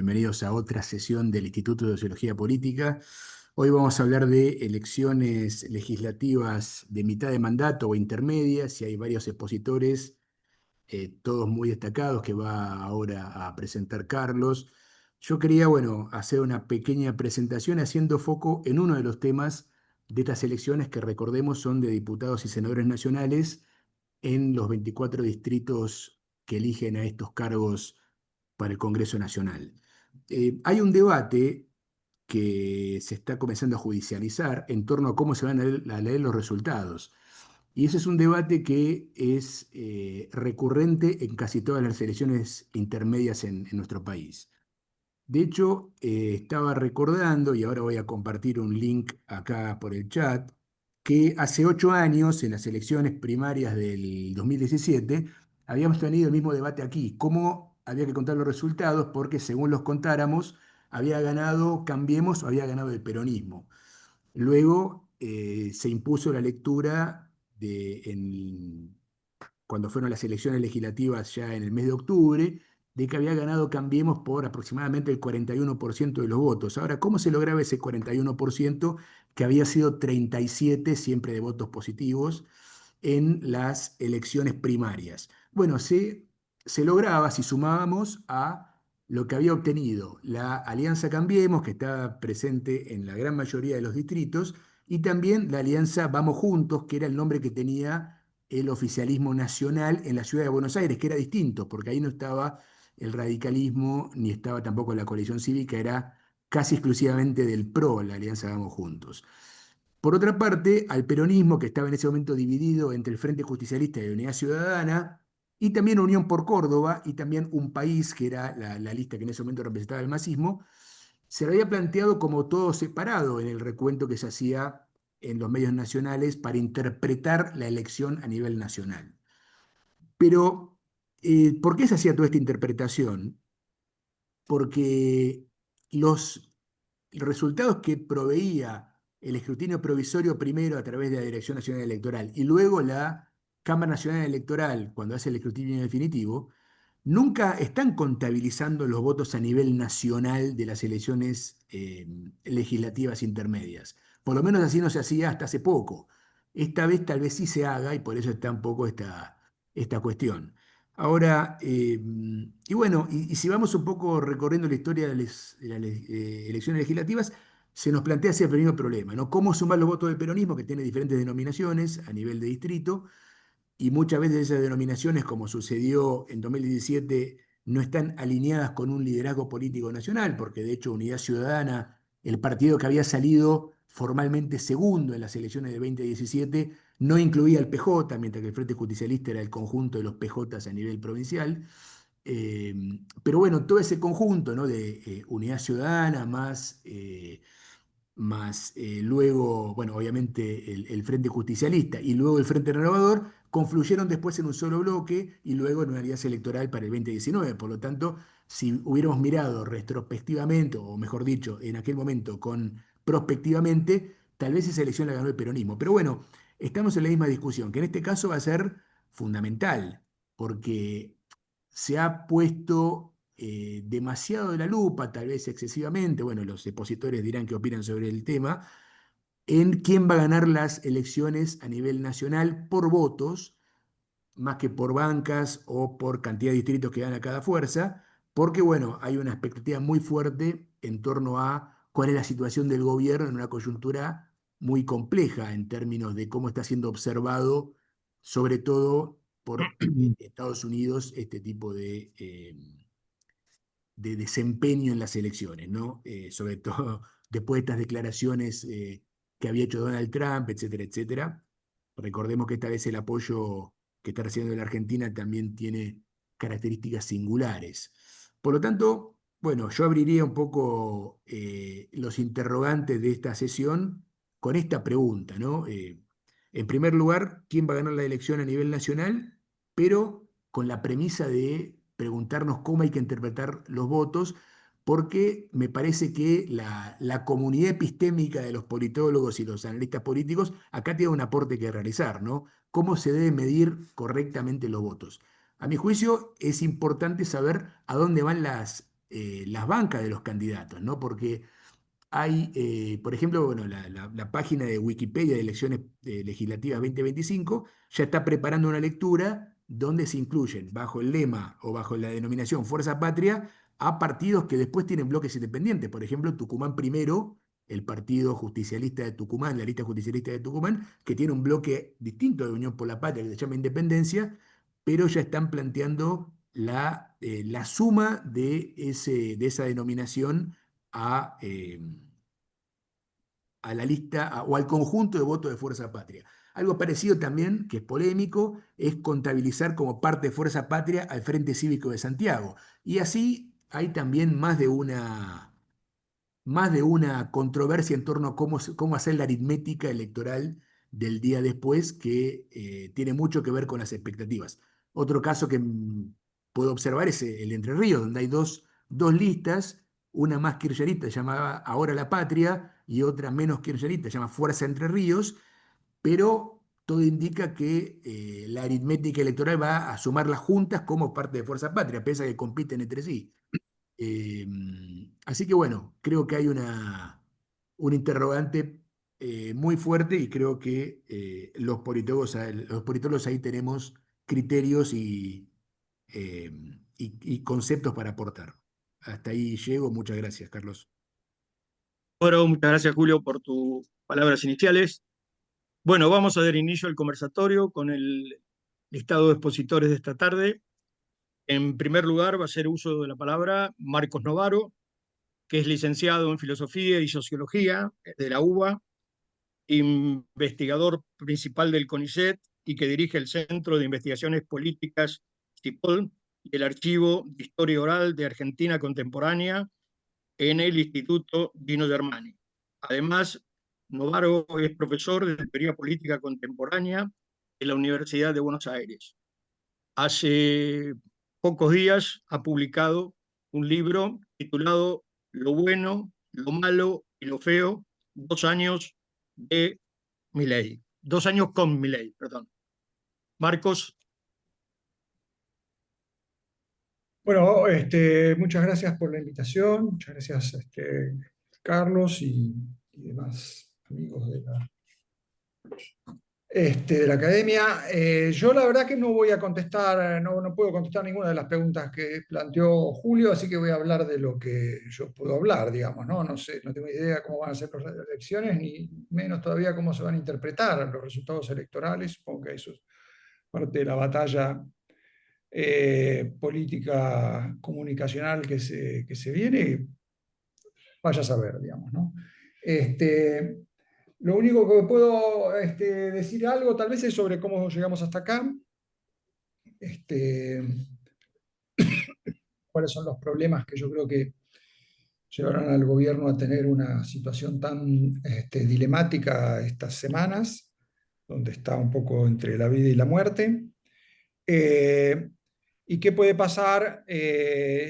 Bienvenidos a otra sesión del Instituto de Sociología Política. Hoy vamos a hablar de elecciones legislativas de mitad de mandato o intermedias, y hay varios expositores, todos muy destacados, que va ahora a presentar Carlos. Yo quería, bueno, hacer una pequeña presentación haciendo foco en uno de los temas de estas elecciones que, recordemos, son de diputados y senadores nacionales en los 24 distritos que eligen a estos cargos para el Congreso Nacional. Hay un debate que se está comenzando a judicializar en torno a cómo se van a leer los resultados. Y ese es un debate que es recurrente en casi todas las elecciones intermedias en nuestro país. De hecho, estaba recordando, y ahora voy a compartir un link acá por el chat, que hace 8 años, en las elecciones primarias del 2017, habíamos tenido el mismo debate aquí: cómo había que contar los resultados, porque según los contáramos, había ganado Cambiemos o había ganado el peronismo. Luego se impuso la lectura cuando fueron las elecciones legislativas ya en el mes de octubre, de que había ganado Cambiemos por aproximadamente el 41% de los votos. Ahora, ¿cómo se lograba ese 41%, que había sido 37 siempre de votos positivos en las elecciones primarias? Bueno, se lograba si sumábamos a lo que había obtenido la Alianza Cambiemos, que está presente en la gran mayoría de los distritos, y también la Alianza Vamos Juntos, que era el nombre que tenía el oficialismo nacional en la ciudad de Buenos Aires, que era distinto, porque ahí no estaba el radicalismo ni estaba tampoco la coalición cívica, era casi exclusivamente del PRO, la Alianza Vamos Juntos. Por otra parte, al peronismo, que estaba en ese momento dividido entre el Frente Justicialista y la Unidad Ciudadana, y también Unión por Córdoba, y también Un País, que era la lista que en ese momento representaba el masismo, se lo había planteado como todo separado en el recuento que se hacía en los medios nacionales para interpretar la elección a nivel nacional. Pero, ¿por qué se hacía toda esta interpretación? Porque los resultados que proveía el escrutinio provisorio, primero a través de la Dirección Nacional Electoral y luego la Cámara Nacional Electoral, cuando hace el escrutinio definitivo, nunca están contabilizando los votos a nivel nacional de las elecciones legislativas intermedias. Por lo menos así no se hacía hasta hace poco. Esta vez tal vez sí se haga, y por eso está un poco esta cuestión. Ahora, y bueno, y si vamos un poco recorriendo la historia de las elecciones legislativas, se nos plantea ese primer problema, ¿no? ¿Cómo sumar los votos del peronismo, que tiene diferentes denominaciones a nivel de distrito? Y muchas veces esas denominaciones, como sucedió en 2017, no están alineadas con un liderazgo político nacional, porque de hecho Unidad Ciudadana, el partido que había salido formalmente segundo en las elecciones de 2017, no incluía al PJ, mientras que el Frente Justicialista era el conjunto de los PJs a nivel provincial. Eh, pero bueno, todo ese conjunto, ¿no?, de Unidad Ciudadana más luego, bueno, obviamente el Frente Justicialista y luego el Frente Renovador, confluyeron después en un solo bloque y luego en una alianza electoral para el 2019. Por lo tanto, si hubiéramos mirado retrospectivamente, o mejor dicho, en aquel momento con prospectivamente, tal vez esa elección la ganó el peronismo. Pero bueno, estamos en la misma discusión, que en este caso va a ser fundamental, porque se ha puesto demasiado de la lupa, tal vez excesivamente, bueno, los expositores dirán qué opinan sobre el tema, en quién va a ganar las elecciones a nivel nacional por votos, más que por bancas o por cantidad de distritos que gana cada fuerza, porque bueno, hay una expectativa muy fuerte en torno a cuál es la situación del gobierno en una coyuntura muy compleja en términos de cómo está siendo observado, sobre todo por Estados Unidos, este tipo de desempeño en las elecciones, ¿no? Sobre todo después de estas declaraciones que había hecho Donald Trump, etcétera, etcétera. Recordemos que esta vez el apoyo que está recibiendo la Argentina también tiene características singulares. Por lo tanto, bueno, yo abriría un poco los interrogantes de esta sesión con esta pregunta, ¿no? En primer lugar, ¿quién va a ganar la elección a nivel nacional? Pero con la premisa de preguntarnos cómo hay que interpretar los votos, porque me parece que la comunidad epistémica de los politólogos y los analistas políticos acá tiene un aporte que realizar, ¿no? ¿Cómo se deben medir correctamente los votos? A mi juicio, es importante saber a dónde van las bancas de los candidatos, ¿no? Porque hay, por ejemplo, bueno, la página de Wikipedia de elecciones legislativas 2025 ya está preparando una lectura donde se incluyen bajo el lema o bajo la denominación Fuerza Patria a partidos que después tienen bloques independientes. Por ejemplo, Tucumán Primero, el Partido Justicialista de Tucumán, la lista justicialista de Tucumán, que tiene un bloque distinto de Unión por la Patria que se llama Independencia, pero ya están planteando la suma de esa denominación a, a la lista o al conjunto de votos de Fuerza Patria. Algo parecido también, que es polémico, es contabilizar como parte de Fuerza Patria al Frente Cívico de Santiago. Y así hay también más de una controversia en torno a cómo hacer la aritmética electoral del día después, que tiene mucho que ver con las expectativas. Otro caso que puedo observar es el Entre Ríos, donde hay dos listas, una más kirchnerista llamada Ahora la Patria y otra menos kirchnerista llama Fuerza Entre Ríos, pero todo indica que la aritmética electoral va a sumar las juntas como parte de Fuerza Patria, pese a que compiten entre sí. Eh, Así que bueno, creo que hay un interrogante muy fuerte y creo que los politólogos ahí tenemos criterios eh, y conceptos para aportar. Hasta ahí llego. Muchas gracias, Carlos. Bueno, muchas gracias, Julio, por tus palabras iniciales. Bueno, vamos a dar inicio al conversatorio con el listado de expositores de esta tarde. En primer lugar, va a ser uso de la palabra Marcos Novaro, que es licenciado en Filosofía y Sociología de la UBA, investigador principal del CONICET y que dirige el Centro de Investigaciones Políticas CIPOL y el Archivo de Historia Oral de Argentina Contemporánea en el Instituto Gino Germani. Además, Novaro es profesor de Teoría Política Contemporánea en la Universidad de Buenos Aires. Hace pocos días ha publicado un libro titulado Lo bueno, lo malo y lo feo, 2 años de Milei. 2 años con Milei, perdón. Marcos. Bueno, muchas gracias por la invitación, muchas gracias, Carlos y demás amigos de la academia. Yo la verdad que no voy a contestar, no puedo contestar ninguna de las preguntas que planteó Julio, así que voy a hablar de lo que yo puedo hablar, digamos, ¿no? No sé, no tengo idea cómo van a ser las elecciones, ni menos todavía cómo se van a interpretar los resultados electorales. Supongo que eso es parte de la batalla política comunicacional que se viene, vaya a saber, digamos, ¿no? Lo único que puedo decir algo tal vez es sobre cómo llegamos hasta acá, este, cuáles son los problemas que yo creo que llevaron al gobierno a tener una situación tan dilemática estas semanas, donde está un poco entre la vida y la muerte. ¿Y qué puede pasar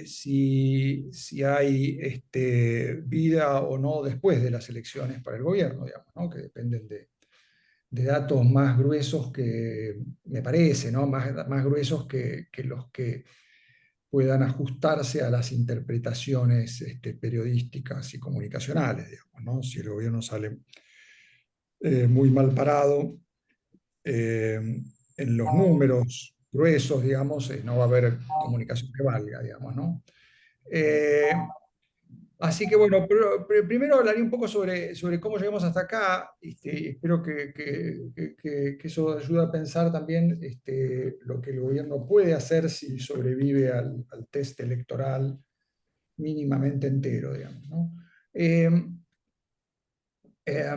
si hay vida o no después de las elecciones para el gobierno, digamos, ¿no? Que dependen de datos más gruesos que, me parece, ¿no? Más gruesos que los que puedan ajustarse a las interpretaciones periodísticas y comunicacionales, digamos, ¿no? Si el gobierno sale muy mal parado en los números gruesos, digamos, no va a haber comunicación que valga, digamos, ¿no? Así que bueno, primero hablaré un poco sobre cómo llegamos hasta acá. Espero que eso ayude a pensar también lo que el gobierno puede hacer si sobrevive al test electoral mínimamente entero, digamos, ¿no? Eh, eh,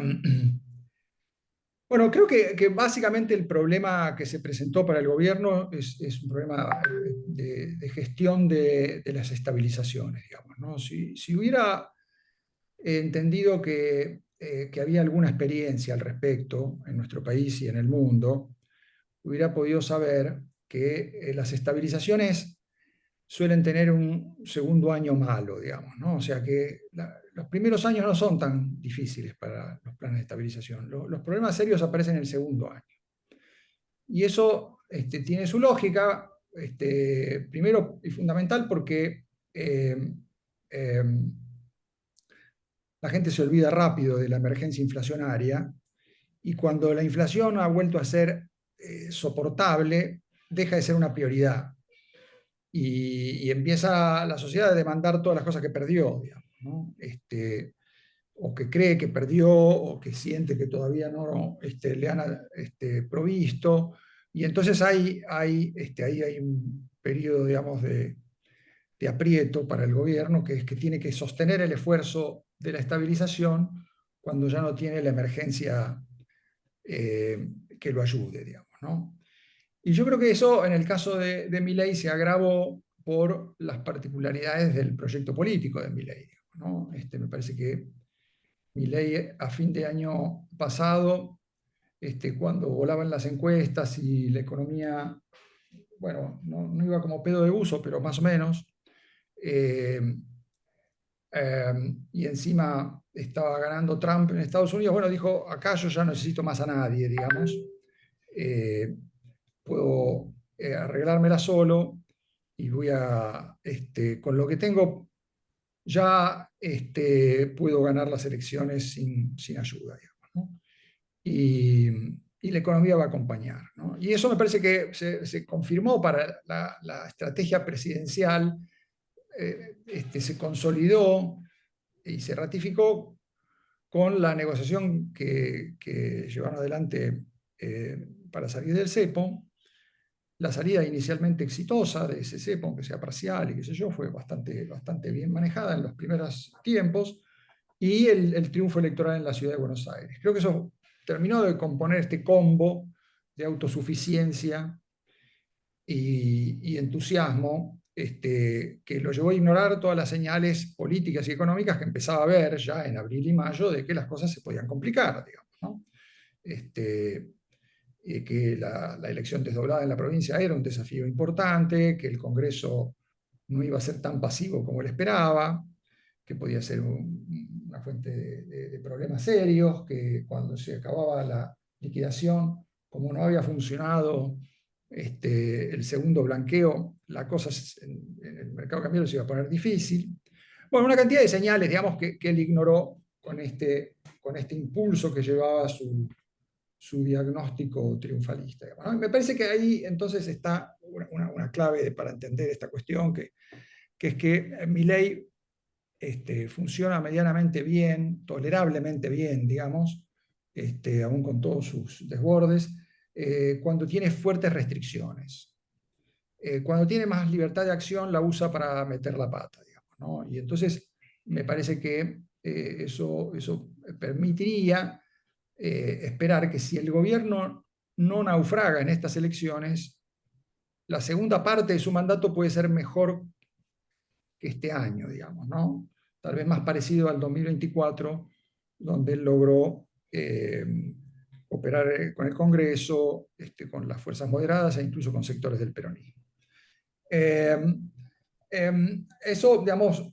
Bueno, creo que básicamente el problema que se presentó para el gobierno es un problema de gestión de las estabilizaciones, digamos, ¿no? Si hubiera entendido que había alguna experiencia al respecto en nuestro país y en el mundo, hubiera podido saber que las estabilizaciones suelen tener un segundo año malo, digamos, ¿no? O sea que los primeros años no son tan difíciles para los planes de estabilización. Los problemas serios aparecen en el segundo año. Y eso tiene su lógica, primero y fundamental porque la gente se olvida rápido de la emergencia inflacionaria, y cuando la inflación ha vuelto a ser soportable, deja de ser una prioridad. Y empieza la sociedad a demandar todas las cosas que perdió, digamos, ¿no? O que cree que perdió, o que siente que todavía no le han provisto. Y entonces ahí hay un periodo, digamos, de aprieto para el gobierno, que es que tiene que sostener el esfuerzo de la estabilización cuando ya no tiene la emergencia que lo ayude, digamos, ¿no? Y yo creo que eso, en el caso de Milei, se agravó por las particularidades del proyecto político de Milei, ¿no? Me parece que Milei, a fin de año pasado, cuando volaban las encuestas y la economía, bueno, no iba como pedo de uso, pero más o menos, y encima estaba ganando Trump en Estados Unidos, bueno, dijo, acá yo ya no necesito más a nadie, digamos, puedo arreglármela solo, y voy a, con lo que tengo, ya puedo ganar las elecciones sin ayuda, digamos, ¿no? Y la economía va a acompañar, ¿no? Y eso me parece que se confirmó para la estrategia presidencial, se consolidó y se ratificó con la negociación que llevaron adelante para salir del cepo. La salida inicialmente exitosa de ese cepo, aunque sea parcial y qué sé yo, fue bastante bien manejada en los primeros tiempos, y el triunfo electoral en la ciudad de Buenos Aires. Creo que eso terminó de componer este combo de autosuficiencia y entusiasmo, que lo llevó a ignorar todas las señales políticas y económicas que empezaba a ver ya en abril y mayo de que las cosas se podían complicar, digamos, ¿no? Que la elección desdoblada en la provincia era un desafío importante, que el Congreso no iba a ser tan pasivo como él esperaba, que podía ser una fuente de problemas serios, que cuando se acababa la liquidación, como no había funcionado el segundo blanqueo, la cosa en el mercado cambiario se iba a poner difícil. Bueno, una cantidad de señales, digamos, que él ignoró con este impulso que llevaba su diagnóstico triunfalista, ¿no? Me parece que ahí entonces está una clave para entender esta cuestión, que es que Milei funciona medianamente bien, tolerablemente bien, digamos, aún con todos sus desbordes, cuando tiene fuertes restricciones. Cuando tiene más libertad de acción, la usa para meter la pata, digamos, ¿no? Y entonces me parece que eso permitiría esperar que, si el gobierno no naufraga en estas elecciones, la segunda parte de su mandato puede ser mejor que este año, digamos, ¿no? Tal vez más parecido al 2024, donde él logró operar con el Congreso, con las fuerzas moderadas e incluso con sectores del peronismo. Eso, digamos,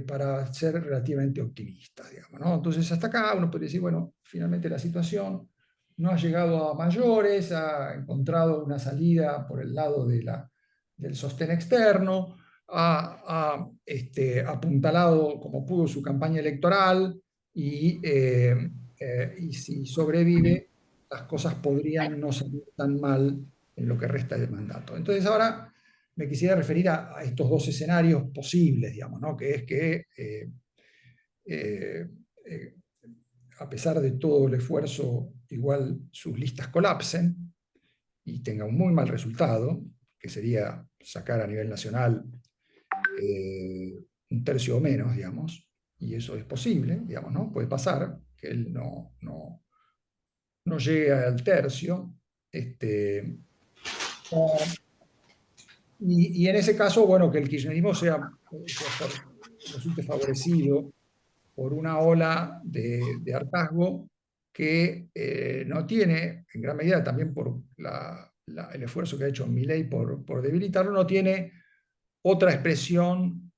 para ser relativamente optimistas, digamos, ¿no? Entonces, hasta acá uno puede decir, bueno, finalmente la situación no ha llegado a mayores, ha encontrado una salida por el lado del sostén externo, ha apuntalado como pudo su campaña electoral, y si sobrevive, las cosas podrían no salir tan mal en lo que resta del mandato. Entonces, ahora me quisiera referir a estos dos escenarios posibles, digamos, ¿no? Que es que a pesar de todo el esfuerzo, igual sus listas colapsen y tenga un muy mal resultado, que sería sacar a nivel nacional un tercio o menos, digamos, y eso es posible, digamos, ¿no? Puede pasar que él no llegue al tercio, y en ese caso, bueno, que el kirchnerismo resulte favorecido por una ola de hartazgo que no tiene, en gran medida también por el esfuerzo que ha hecho Milei por debilitarlo, no tiene otra expresión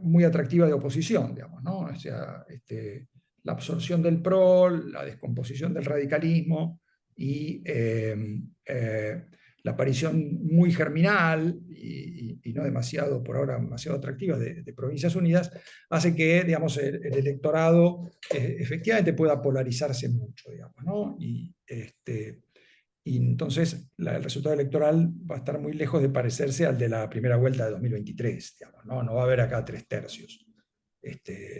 muy atractiva de oposición, digamos, ¿no? O sea, la absorción del PRO, la descomposición del radicalismo y la aparición muy germinal y no demasiado, por ahora, demasiado atractiva de Provincias Unidas, hace que, digamos, el electorado efectivamente pueda polarizarse mucho, digamos, ¿no? Y entonces el resultado electoral va a estar muy lejos de parecerse al de la primera vuelta de 2023, digamos, ¿no? No va a haber acá 3/3.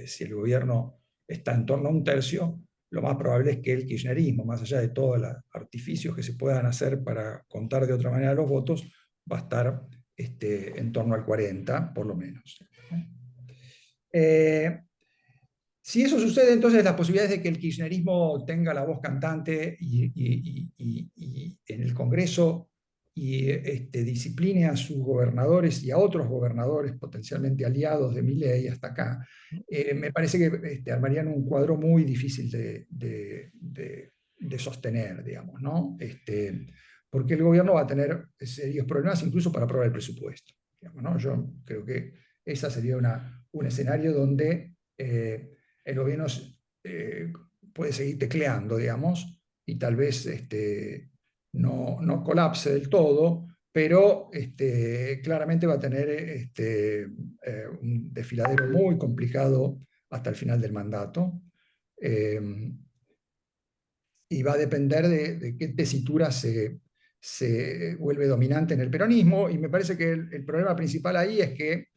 Si el gobierno está en torno a 1/3, lo más probable es que el kirchnerismo, más allá de todos los artificios que se puedan hacer para contar de otra manera los votos, va a estar en torno al 40, por lo menos. Si eso sucede, entonces las posibilidades de que el kirchnerismo tenga la voz cantante y en el Congreso y discipline a sus gobernadores y a otros gobernadores potencialmente aliados de Milei hasta acá, me parece que armarían un cuadro muy difícil de sostener, digamos, ¿no? Porque el gobierno va a tener serios problemas incluso para aprobar el presupuesto, digamos, ¿no? Yo creo que ese sería un escenario donde el gobierno puede seguir tecleando, digamos, y tal vez no colapse del todo, pero claramente va a tener un desfiladero muy complicado hasta el final del mandato. Y va a depender de qué tesitura se vuelve dominante en el peronismo, y me parece que el problema principal ahí es que,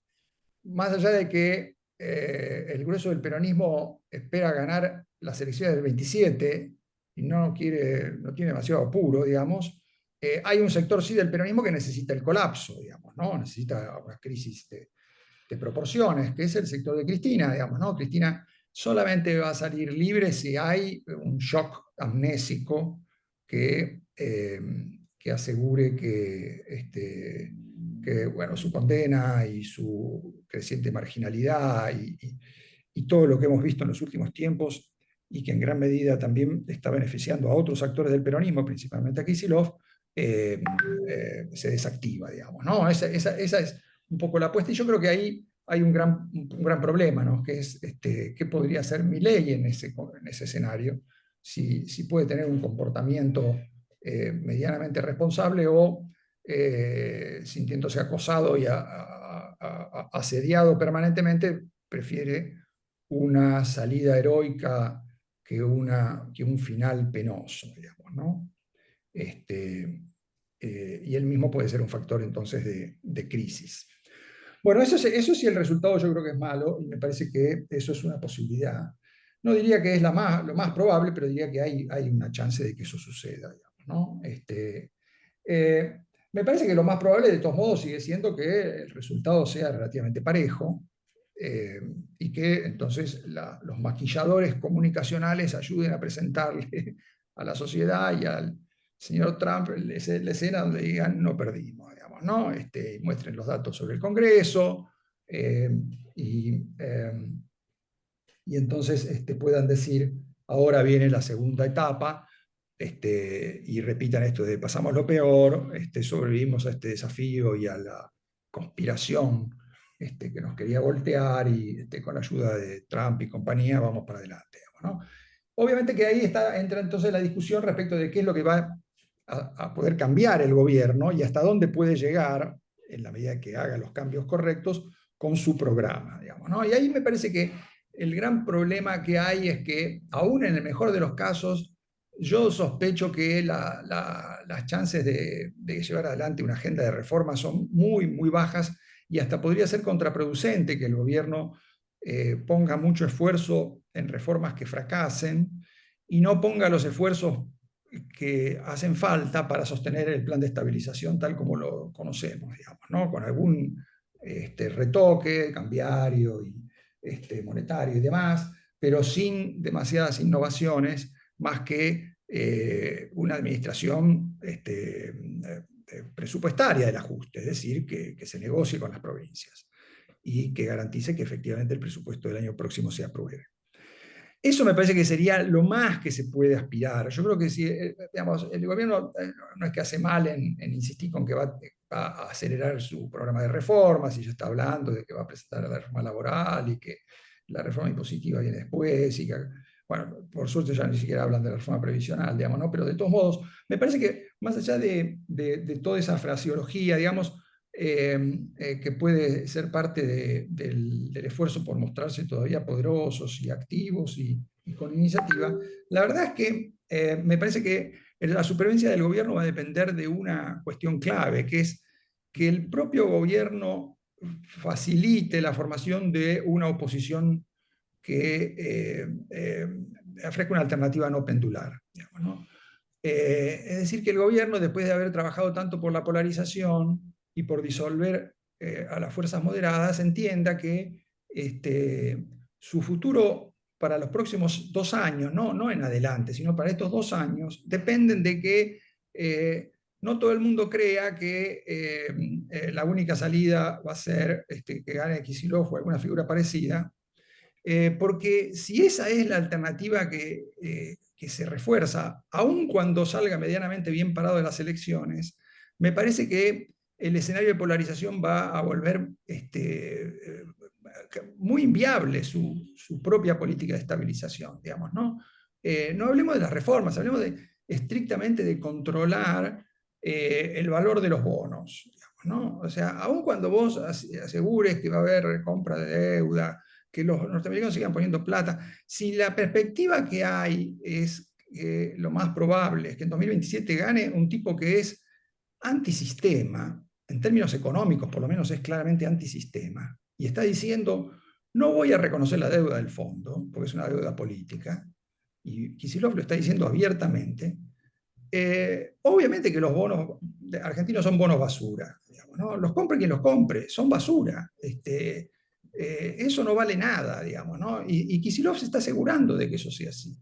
más allá de que el grueso del peronismo espera ganar las elecciones del 27 y no tiene demasiado apuro, digamos, hay un sector sí del peronismo que necesita el colapso, digamos, ¿no? Necesita una crisis de proporciones, que es el sector de Cristina, digamos, ¿no? Cristina solamente va a salir libre si hay un shock amnésico que asegure que bueno, su condena y su creciente marginalidad y todo lo que hemos visto en los últimos tiempos, y que en gran medida también está beneficiando a otros actores del peronismo, principalmente a Kicillof, se desactiva, digamos, ¿no? Esa es un poco la apuesta, y yo creo que ahí hay un gran problema, ¿no? Que es qué podría hacer Milei en ese escenario, si puede tener un comportamiento medianamente responsable o sintiéndose acosado y asediado permanentemente, prefiere una salida heroica que un final penoso, digamos, ¿no? Y él mismo puede ser un factor entonces de crisis. Bueno, eso si el resultado yo creo que es malo, y me parece que eso es una posibilidad. No diría que es lo más probable, pero diría que hay una chance de que eso suceda, digamos, ¿no? Me parece que lo más probable, de todos modos, sigue siendo que el resultado sea relativamente parejo, y que entonces los maquilladores comunicacionales ayuden a presentarle a la sociedad y al señor Trump la escena donde digan no perdimos, digamos, ¿no? Muestren los datos sobre el Congreso, y entonces puedan decir ahora viene la segunda etapa, y repitan esto de pasamos lo peor, sobrevivimos a este desafío y a la conspiración que nos quería voltear, y con la ayuda de Trump y compañía vamos para adelante, digamos, ¿no? Obviamente que ahí entra entonces la discusión respecto de qué es lo que va a poder cambiar el gobierno y hasta dónde puede llegar, en la medida que haga los cambios correctos, con su programa, digamos, ¿no? Y ahí me parece que el gran problema que hay es que, aún en el mejor de los casos, yo sospecho que las chances de llevar adelante una agenda de reforma son muy, muy bajas, y hasta podría ser contraproducente que el gobierno ponga mucho esfuerzo en reformas que fracasen y no ponga los esfuerzos que hacen falta para sostener el plan de estabilización tal como lo conocemos, digamos, ¿no? Con algún retoque cambiario y monetario y demás, pero sin demasiadas innovaciones, más que una administración presupuestaria del ajuste, es decir, que se negocie con las provincias y que garantice que efectivamente el presupuesto del año próximo se apruebe. Eso me parece que sería lo más que se puede aspirar. Yo creo que si, digamos, el gobierno no es que hace mal en insistir con que va a acelerar su programa de reformas, y ya está hablando de que va a presentar la reforma laboral y que la reforma impositiva viene después, y que bueno, por suerte ya ni siquiera hablan de la reforma previsional, digamos, ¿no? Pero de todos modos, me parece que más allá de toda esa fraseología, digamos, que puede ser parte del esfuerzo por mostrarse todavía poderosos y activos y con iniciativa, la verdad es que me parece que la supervivencia del gobierno va a depender de una cuestión clave, que es que el propio gobierno facilite la formación de una oposición que ofrezca una alternativa no pendular, digamos, ¿no? Es decir, que el gobierno, después de haber trabajado tanto por la polarización y por disolver a las fuerzas moderadas, entienda que su futuro para los próximos 2 años, no en adelante, sino para estos 2 años, dependen de que no todo el mundo crea que la única salida va a ser que gane Kicillof o alguna figura parecida, porque si esa es la alternativa que se refuerza, aun cuando salga medianamente bien parado de las elecciones, me parece que el escenario de polarización va a volver muy inviable su propia política de estabilización, digamos, ¿no? No hablemos de las reformas, hablemos estrictamente de controlar el valor de los bonos, digamos, ¿no? O sea, aun cuando vos asegures que va a haber compra de deuda, que los norteamericanos sigan poniendo plata, si la perspectiva que hay es que lo más probable es que en 2027 gane un tipo que es antisistema, en términos económicos por lo menos es claramente antisistema, y está diciendo, no voy a reconocer la deuda del fondo, porque es una deuda política, y Kicillof lo está diciendo abiertamente, obviamente que los bonos argentinos son bonos basura, digamos, ¿no? Los compre quien los compre, son basura. Eso no vale nada, digamos, ¿no? Y Kicillof se está asegurando de que eso sea así.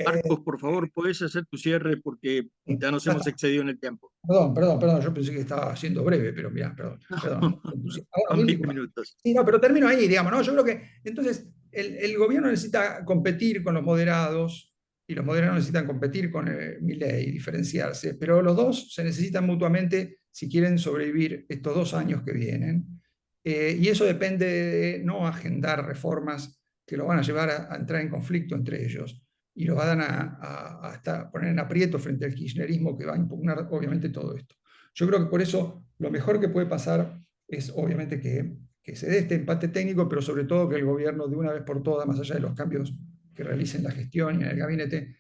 Marcos, por favor, puedes hacer tu cierre porque ya nos hemos excedido en el tiempo. Perdón, yo pensé que estaba siendo breve, pero mira, perdón. Ahora, Son 20 minutos. Sí, no, pero termino ahí, digamos, ¿no? Yo creo que entonces el gobierno necesita competir con los moderados y los moderados necesitan competir con Milei, diferenciarse, pero los dos se necesitan mutuamente si quieren sobrevivir estos 2 años que vienen. Y eso depende de no agendar reformas que lo van a llevar a entrar en conflicto entre ellos y lo van a poner en aprieto frente al kirchnerismo que va a impugnar obviamente todo esto. Yo creo que por eso lo mejor que puede pasar es obviamente que se dé este empate técnico, pero sobre todo que el gobierno de una vez por todas, más allá de los cambios que realice en la gestión y en el gabinete,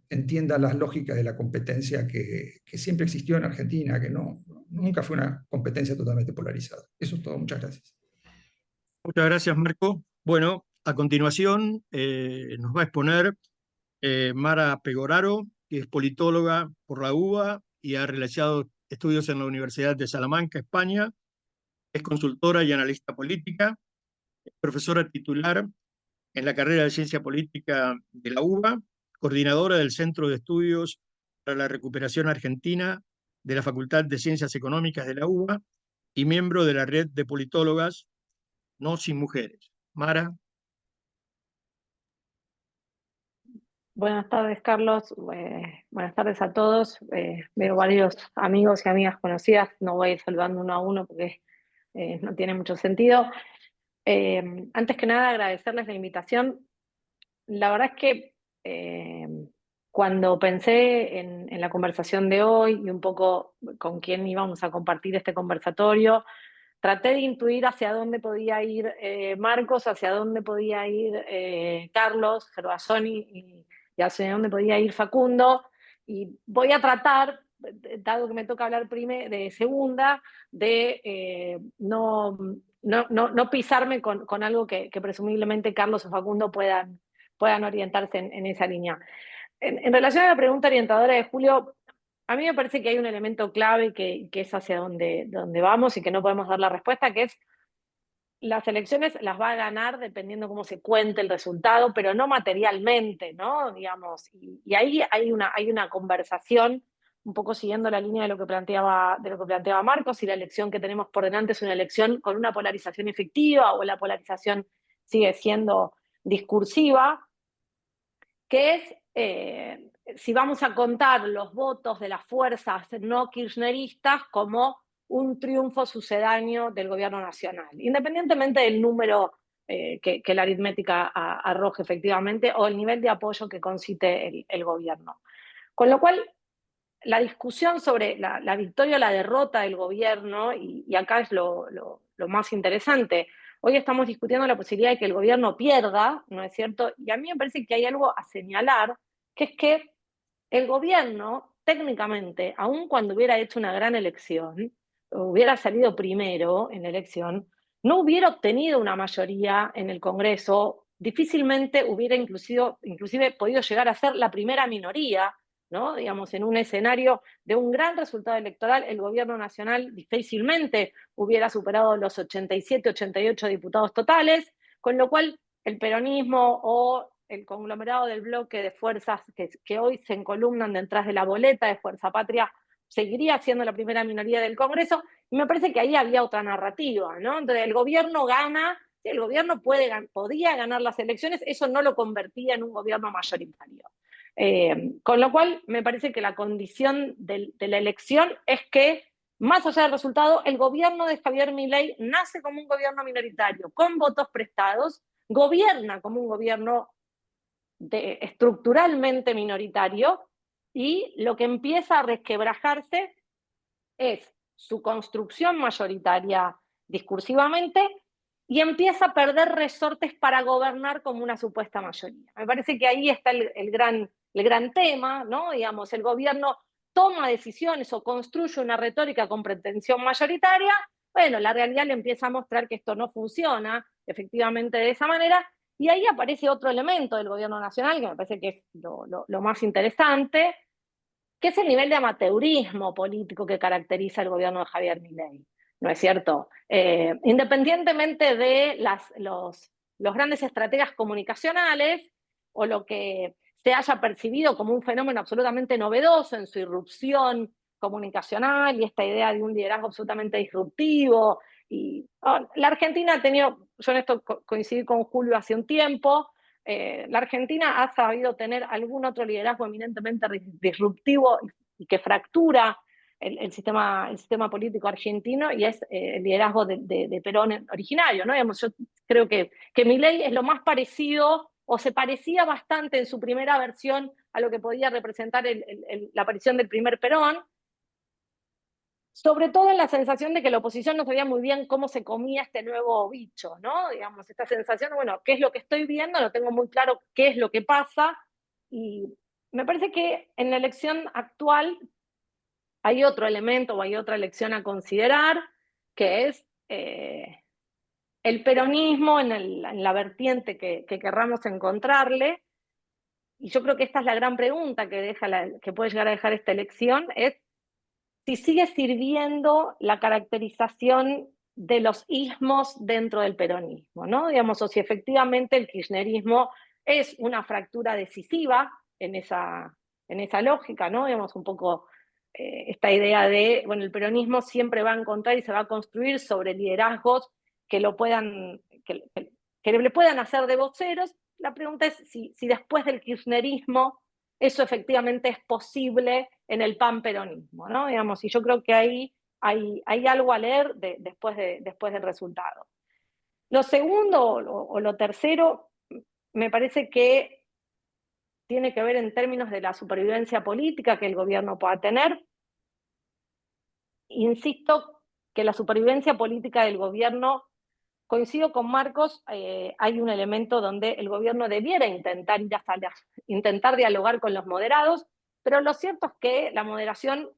entienda las lógicas de la competencia que siempre existió en Argentina, que nunca fue una competencia totalmente polarizada. Eso es todo. Muchas gracias. Muchas gracias, Marco. Bueno, a continuación nos va a exponer Mara Pegoraro, que es politóloga por la UBA y ha realizado estudios en la Universidad de Salamanca, España. Es consultora y analista política, es profesora titular en la carrera de Ciencia Política de la UBA, coordinadora del Centro de Estudios para la Recuperación Argentina de la Facultad de Ciencias Económicas de la UBA y miembro de la red de politólogas No Sin Mujeres. Mara. Buenas tardes, Carlos. Buenas tardes a todos. Veo varios amigos y amigas conocidas. No voy a ir saludando uno a uno porque no tiene mucho sentido. Antes que nada, agradecerles la invitación. La verdad es que cuando pensé en la conversación de hoy y un poco con quién íbamos a compartir este conversatorio, traté de intuir hacia dónde podía ir Marcos, hacia dónde podía ir Carlos, Gervasoni y hacia dónde podía ir Facundo. Y voy a tratar, dado que me toca hablar de segunda, de no pisarme con algo que presumiblemente Carlos o Facundo puedan orientarse en esa línea. En relación a la pregunta orientadora de Julio, a mí me parece que hay un elemento clave que es hacia donde vamos y que no podemos dar la respuesta, que es las elecciones las va a ganar dependiendo cómo se cuente el resultado, pero no materialmente, ¿no? Digamos, y ahí hay una conversación, un poco siguiendo la línea de lo que planteaba Marcos, si la elección que tenemos por delante es una elección con una polarización efectiva o la polarización sigue siendo discursiva, que es si vamos a contar los votos de las fuerzas no kirchneristas como un triunfo sucedáneo del gobierno nacional, independientemente del número que la aritmética arroje efectivamente, o el nivel de apoyo que concite el gobierno. Con lo cual, la discusión sobre la victoria o la derrota del gobierno, y acá es lo más interesante, hoy estamos discutiendo la posibilidad de que el gobierno pierda, ¿no es cierto? Y a mí me parece que hay algo a señalar, que es que el gobierno, técnicamente, aun cuando hubiera hecho una gran elección, hubiera salido primero en la elección, no hubiera obtenido una mayoría en el Congreso, difícilmente hubiera inclusive podido llegar a ser la primera minoría, ¿no? Digamos, en un escenario de un gran resultado electoral, el gobierno nacional difícilmente hubiera superado los 87, 88 diputados totales, con lo cual el peronismo o el conglomerado del bloque de fuerzas que hoy se encolumnan detrás de la boleta de Fuerza Patria seguiría siendo la primera minoría del Congreso, y me parece que ahí había otra narrativa, ¿no? Entonces el gobierno gana, el gobierno podía ganar las elecciones, eso no lo convertía en un gobierno mayoritario. Con lo cual, me parece que la condición de la elección es que, más allá del resultado, el gobierno de Javier Milei nace como un gobierno minoritario, con votos prestados, gobierna como un gobierno estructuralmente minoritario, y lo que empieza a resquebrajarse es su construcción mayoritaria discursivamente, y empieza a perder resortes para gobernar como una supuesta mayoría. Me parece que ahí está el gran tema, ¿no? Digamos, el gobierno toma decisiones o construye una retórica con pretensión mayoritaria. Bueno, la realidad le empieza a mostrar que esto no funciona efectivamente de esa manera, y ahí aparece otro elemento del gobierno nacional que me parece que es lo más interesante, que es el nivel de amateurismo político que caracteriza el gobierno de Javier Milei, ¿no es cierto? Independientemente de los grandes estrategas comunicacionales o lo que se haya percibido como un fenómeno absolutamente novedoso en su irrupción comunicacional y esta idea de un liderazgo absolutamente disruptivo. Y la Argentina ha tenido, yo en esto coincidí con Julio hace un tiempo, la Argentina ha sabido tener algún otro liderazgo eminentemente disruptivo y que fractura el sistema político argentino, y es el liderazgo de Perón originario, ¿no? Digamos, yo creo que Milei es lo más parecido, o se parecía bastante en su primera versión a lo que podía representar la aparición del primer Perón, sobre todo en la sensación de que la oposición no sabía muy bien cómo se comía este nuevo bicho, ¿no? Digamos, esta sensación, bueno, ¿qué es lo que estoy viendo? No tengo muy claro qué es lo que pasa, y me parece que en la elección actual hay otro elemento o hay otra elección a considerar, que es el peronismo en la vertiente que querramos encontrarle, y yo creo que esta es la gran pregunta que puede llegar a dejar esta elección, es si sigue sirviendo la caracterización de los ismos dentro del peronismo, ¿no? Digamos, o si efectivamente el kirchnerismo es una fractura decisiva en esa lógica, ¿no? Digamos, un poco esta idea de, bueno, el peronismo siempre va a encontrar y se va a construir sobre liderazgos que le puedan hacer de voceros. La pregunta es si después del kirchnerismo eso efectivamente es posible en el panperonismo, ¿no? Digamos, y yo creo que ahí hay algo a leer después del resultado. Lo segundo o lo tercero, me parece que tiene que ver en términos de la supervivencia política que el gobierno pueda tener. Insisto que la supervivencia política del gobierno, coincido con Marcos, hay un elemento donde el gobierno debiera intentar dialogar con los moderados, pero lo cierto es que la moderación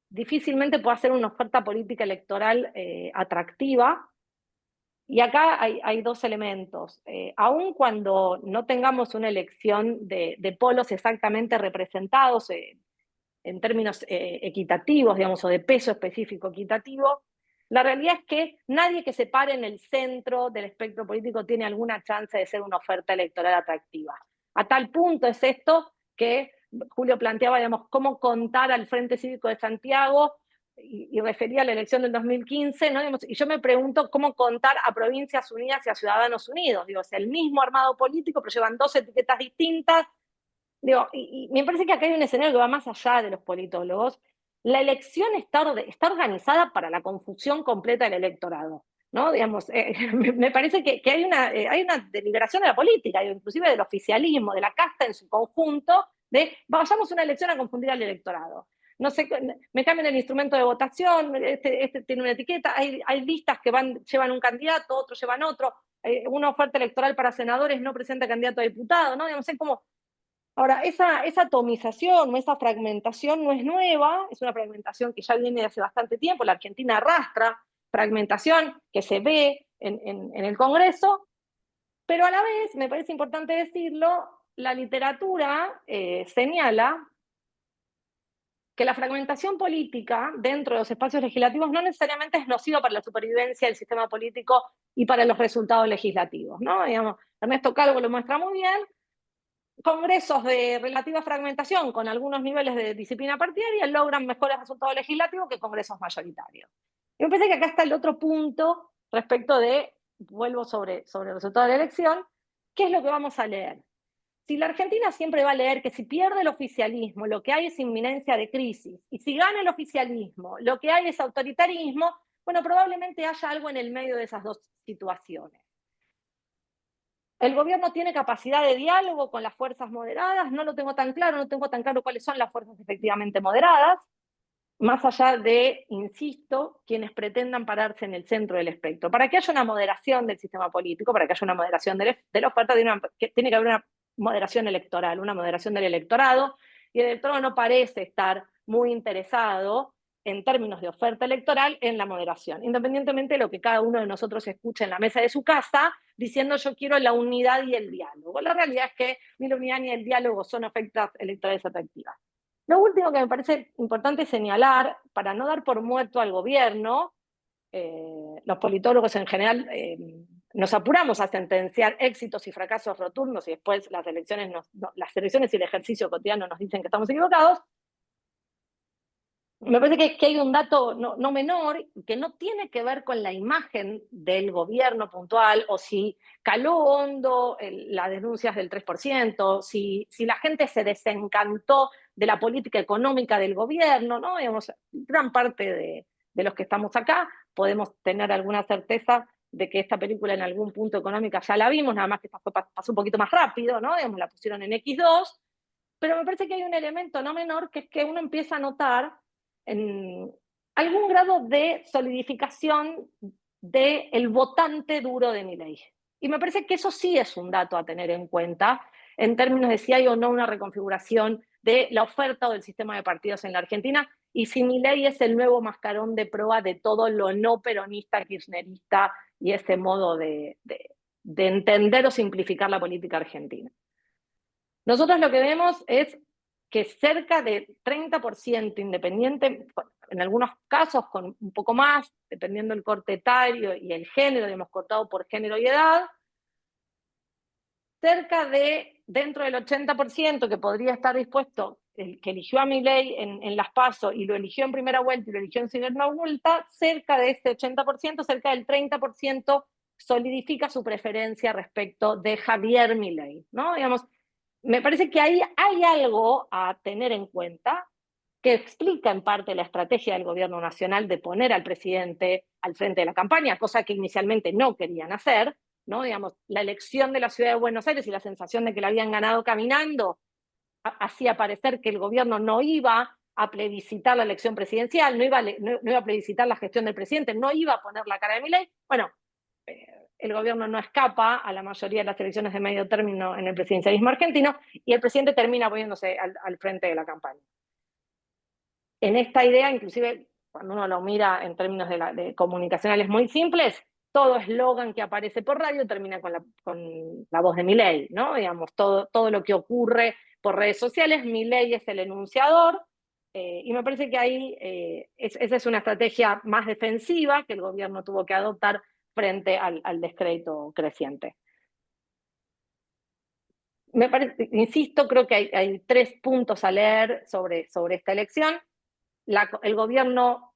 difícilmente puede ser una oferta política electoral atractiva. Y acá hay dos elementos. Aun cuando no tengamos una elección de polos exactamente representados en términos equitativos, digamos, o de peso específico equitativo, la realidad es que nadie que se pare en el centro del espectro político tiene alguna chance de ser una oferta electoral atractiva. A tal punto es esto que Julio planteaba, digamos, cómo contar al Frente Cívico de Santiago, y refería a la elección del 2015, ¿no? Digamos, y yo me pregunto cómo contar a Provincias Unidas y a Ciudadanos Unidos. Digo, es el mismo armado político, pero llevan dos etiquetas distintas. Digo, y me parece que acá hay un escenario que va más allá de los politólogos. La elección está organizada para la confusión completa del electorado. ¿no? Digamos, me parece que hay una deliberación de la política, inclusive del oficialismo, de la casta en su conjunto, de vayamos a una elección a confundir al electorado. No sé, me cambian el instrumento de votación, este tiene una etiqueta, hay listas que llevan un candidato, otros llevan otro, una oferta electoral para senadores no presenta candidato a diputado, ¿no? Digamos, es como... Ahora, esa atomización o esa fragmentación no es nueva, es una fragmentación que ya viene de hace bastante tiempo, la Argentina arrastra fragmentación que se ve en el Congreso, pero a la vez, me parece importante decirlo, la literatura señala que la fragmentación política dentro de los espacios legislativos no necesariamente es nociva para la supervivencia del sistema político y para los resultados legislativos, ¿no? Digamos, Ernesto Calvo lo muestra muy bien. Congresos de relativa fragmentación con algunos niveles de disciplina partidaria logran mejores resultados legislativos que congresos mayoritarios. Y me parece que acá está el otro punto respecto de, vuelvo sobre el resultado de la elección, ¿qué es lo que vamos a leer? Si la Argentina siempre va a leer que si pierde el oficialismo, lo que hay es inminencia de crisis, y si gana el oficialismo, lo que hay es autoritarismo, bueno, probablemente haya algo en el medio de esas dos situaciones. ¿El gobierno tiene capacidad de diálogo con las fuerzas moderadas? No lo tengo tan claro, no tengo tan claro cuáles son las fuerzas efectivamente moderadas, más allá de, insisto, quienes pretendan pararse en el centro del espectro. Para que haya una moderación del sistema político, para que haya una moderación de la oferta, tiene que haber una moderación electoral, una moderación del electorado, y el electorado no parece estar muy interesado en términos de oferta electoral en la moderación, independientemente de lo que cada uno de nosotros escuche en la mesa de su casa, diciendo yo quiero la unidad y el diálogo. La realidad es que ni la unidad ni el diálogo son ofertas electorales atractivas. Lo último que me parece importante señalar, para no dar por muerto al gobierno, los politólogos en general nos apuramos a sentenciar éxitos y fracasos rotundos y después las elecciones y el ejercicio cotidiano nos dicen que estamos equivocados. Me parece que hay un dato no menor que no tiene que ver con la imagen del gobierno puntual o si caló hondo las denuncias del 3%, si la gente se desencantó de la política económica del gobierno, ¿no? Digamos, gran parte de los que estamos acá podemos tener alguna certeza de que esta película en algún punto económica ya la vimos, nada más que pasó un poquito más rápido, ¿no? Digamos, la pusieron en X2, pero me parece que hay un elemento no menor que es que uno empieza a notar en algún grado de solidificación del votante duro de Milei. Y me parece que eso sí es un dato a tener en cuenta en términos de si hay o no una reconfiguración de la oferta o del sistema de partidos en la Argentina y si Milei es el nuevo mascarón de proa de todo lo no peronista, kirchnerista y ese modo de entender o simplificar la política argentina. Nosotros lo que vemos es que cerca de 30% independiente, en algunos casos con un poco más, dependiendo del corte etario y el género, hemos cortado por género y edad, cerca de, dentro del 80% que podría estar dispuesto, el que eligió a Milei en las PASO y lo eligió en primera vuelta y lo eligió en segunda vuelta, cerca de ese 80%, cerca del 30% solidifica su preferencia respecto de Javier Milei, ¿no? Digamos, me parece que ahí hay algo a tener en cuenta que explica en parte la estrategia del gobierno nacional de poner al presidente al frente de la campaña, cosa que inicialmente no querían hacer, ¿no? Digamos, la elección de la ciudad de Buenos Aires y la sensación de que la habían ganado caminando hacía parecer que el gobierno no iba a plebiscitar la elección presidencial, no iba a plebiscitar la gestión del presidente, no iba a poner la cara de Milei. Bueno, el gobierno no escapa a la mayoría de las elecciones de medio término en el presidencialismo argentino y el presidente termina poniéndose al frente de la campaña. En esta idea, inclusive cuando uno lo mira en términos de comunicacionales muy simples, todo eslogan que aparece por radio termina con la voz de Milei, ¿no? Digamos, todo lo que ocurre por redes sociales, Milei es el enunciador, y me parece que ahí esa es una estrategia más defensiva que el gobierno tuvo que adoptar frente al descrédito creciente. Me parece, insisto, creo que hay 3 puntos a leer sobre esta elección. El gobierno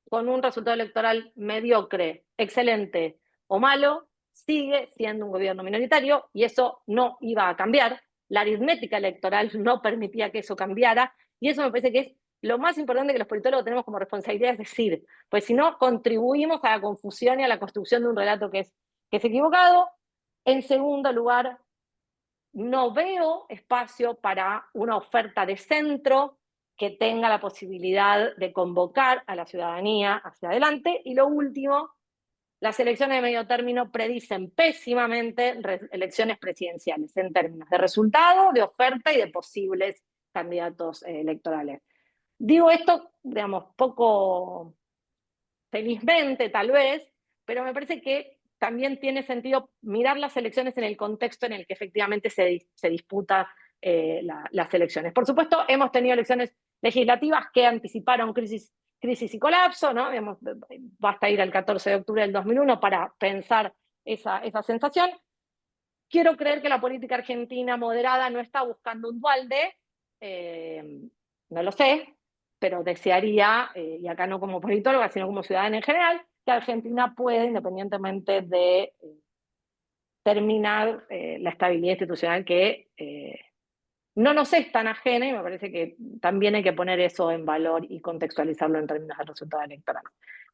con un resultado electoral mediocre, excelente o malo, sigue siendo un gobierno minoritario y eso no iba a cambiar. La aritmética electoral no permitía que eso cambiara y eso me parece que es lo más importante que los politólogos tenemos como responsabilidad es decir, pues si no, contribuimos a la confusión y a la construcción de un relato que es equivocado. En segundo lugar, no veo espacio para una oferta de centro que tenga la posibilidad de convocar a la ciudadanía hacia adelante. Y lo último, las elecciones de medio término predicen pésimamente elecciones presidenciales en términos de resultado, de oferta y de posibles candidatos electorales. Digo esto, digamos, poco felizmente tal vez, pero me parece que también tiene sentido mirar las elecciones en el contexto en el que efectivamente se disputan las elecciones. Por supuesto, hemos tenido elecciones legislativas que anticiparon crisis y colapso, ¿no? Digamos, basta ir al 14 de octubre del 2001 para pensar esa sensación. Quiero creer que la política argentina moderada no está buscando un Dualde, no lo sé, pero desearía, y acá no como politóloga, sino como ciudadana en general, que Argentina pueda, independientemente de terminar la estabilidad institucional que no nos es tan ajena, y me parece que también hay que poner eso en valor y contextualizarlo en términos del resultado electoral.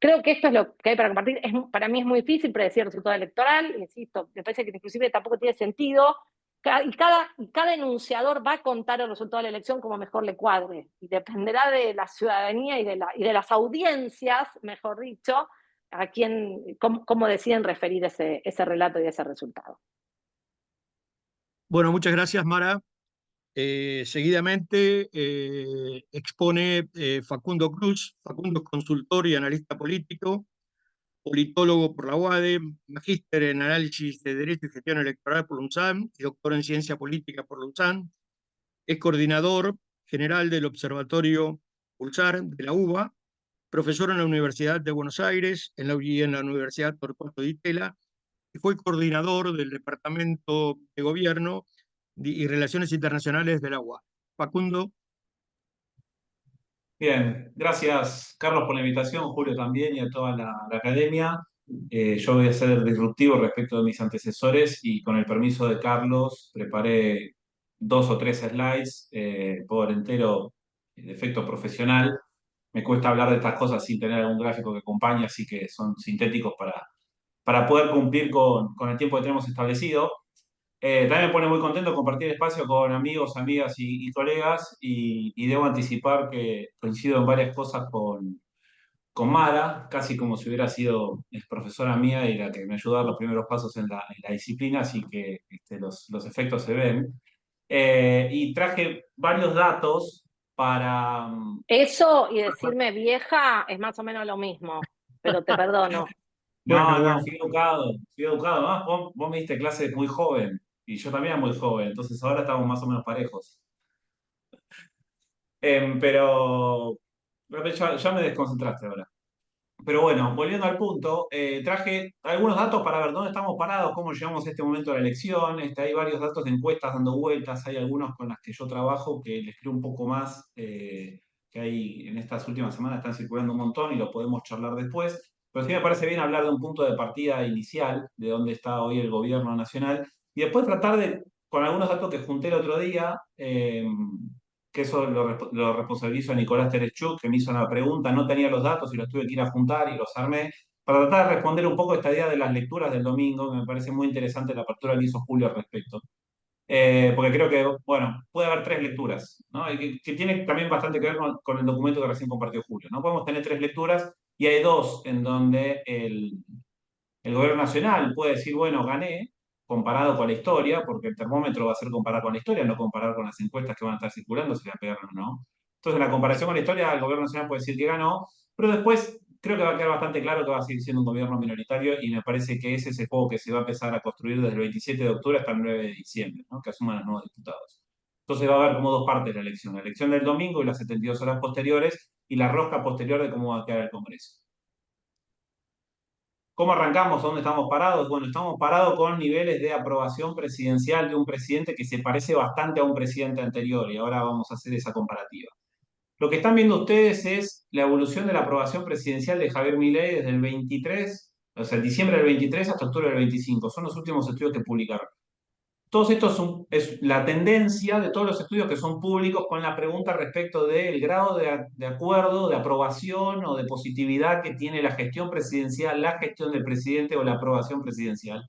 Creo que esto es lo que hay para compartir. Para mí es muy difícil predecir el resultado electoral, insisto, me parece que inclusive tampoco tiene sentido, y cada enunciador va a contar el resultado de la elección como mejor le cuadre, y dependerá de la ciudadanía y de las audiencias, mejor dicho, a cómo deciden referir ese relato y ese resultado. Bueno, muchas gracias, Mara. Seguidamente expone Facundo Cruz. Facundo es consultor y analista político, politólogo por la UADE, magíster en análisis de Derecho y Gestión Electoral por la UNSAM y doctor en Ciencia Política por la UNSAM. Es coordinador general del Observatorio Pulsar de la UBA, profesor en la Universidad de Buenos Aires y en la Universidad Torcuato Di Itela, y fue coordinador del Departamento de Gobierno y Relaciones Internacionales de la UBA. Facundo. Bien, gracias Carlos por la invitación, Julio también y a toda la academia. Yo voy a ser disruptivo respecto de mis antecesores y con el permiso de Carlos preparé 2 o 3 slides por entero de efecto profesional. Me cuesta hablar de estas cosas sin tener algún gráfico que acompañe, así que son sintéticos para poder cumplir con el tiempo que tenemos establecido. También me pone muy contento compartir espacio con amigos, amigas y colegas y debo anticipar que coincido en varias cosas con Mara, casi como si hubiera sido profesora mía y la que me ayudó a dar los primeros pasos en la disciplina, así que los efectos se ven. Y traje varios datos para... Eso y decirme vieja es más o menos lo mismo, pero te perdono. No, fui educado. Además, vos me diste clases muy joven y yo también muy joven, entonces ahora estamos más o menos parejos. Pero ya me desconcentraste ahora. Pero bueno, volviendo al punto, traje algunos datos para ver dónde estamos parados, cómo llegamos a este momento de la elección. Hay varios datos de encuestas dando vueltas, hay algunos con las que yo trabajo que les creo un poco más, que hay en estas últimas semanas están circulando un montón y lo podemos charlar después. Pero sí me parece bien hablar de un punto de partida inicial, de dónde está hoy el gobierno nacional, y después tratar de, con algunos datos que junté el otro día, que eso lo responsabilizo a Nicolás Terechuk, que me hizo una pregunta, no tenía los datos y los tuve que ir a juntar y los armé, para tratar de responder un poco esta idea de las lecturas del domingo, que me parece muy interesante la apertura que hizo Julio al respecto. Porque creo que, bueno, puede haber 3 lecturas, ¿no? Y que tiene también bastante que ver con el documento que recién compartió Julio, ¿no? Podemos tener 3 lecturas y hay 2 en donde el gobierno nacional puede decir, bueno, gané, comparado con la historia, porque el termómetro va a ser comparar con la historia, no comparar con las encuestas que van a estar circulando, si la pegaron o no. Entonces, en la comparación con la historia, el gobierno nacional puede decir que ganó, pero después creo que va a quedar bastante claro que va a seguir siendo un gobierno minoritario y me parece que ese es el juego que se va a empezar a construir desde el 27 de octubre hasta el 9 de diciembre, ¿no? Que asuman los nuevos diputados. Entonces va a haber como 2 partes de la elección del domingo y las 72 horas posteriores y la rosca posterior de cómo va a quedar el Congreso. ¿Cómo arrancamos? ¿Dónde estamos parados? Bueno, estamos parados con niveles de aprobación presidencial de un presidente que se parece bastante a un presidente anterior y ahora vamos a hacer esa comparativa. Lo que están viendo ustedes es la evolución de la aprobación presidencial de Javier Milei desde el 23, o sea, el diciembre del 23 hasta octubre del 25. Son los últimos estudios que publicaron. Todo esto es la tendencia de todos los estudios que son públicos con la pregunta respecto del grado de acuerdo, de aprobación o de positividad que tiene la gestión presidencial, la gestión del presidente o la aprobación presidencial,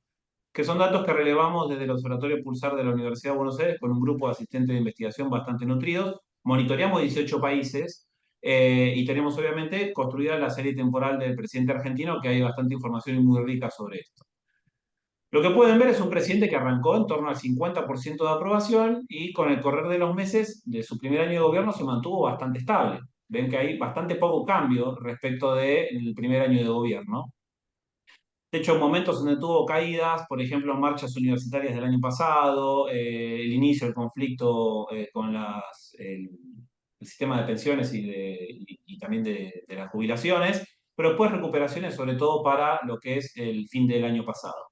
que son datos que relevamos desde el Observatorio Pulsar de la Universidad de Buenos Aires con un grupo de asistentes de investigación bastante nutridos. Monitoreamos 18 países y tenemos obviamente construida la serie temporal del presidente argentino, que hay bastante información y muy rica sobre esto. Lo que pueden ver es un presidente que arrancó en torno al 50% de aprobación y con el correr de los meses de su primer año de gobierno se mantuvo bastante estable. Ven que hay bastante poco cambio respecto del primer año de gobierno. De hecho, en momentos donde tuvo caídas, por ejemplo, marchas universitarias del año pasado, el inicio del conflicto con el sistema de pensiones y también de las jubilaciones, pero después recuperaciones sobre todo para lo que es el fin del año pasado.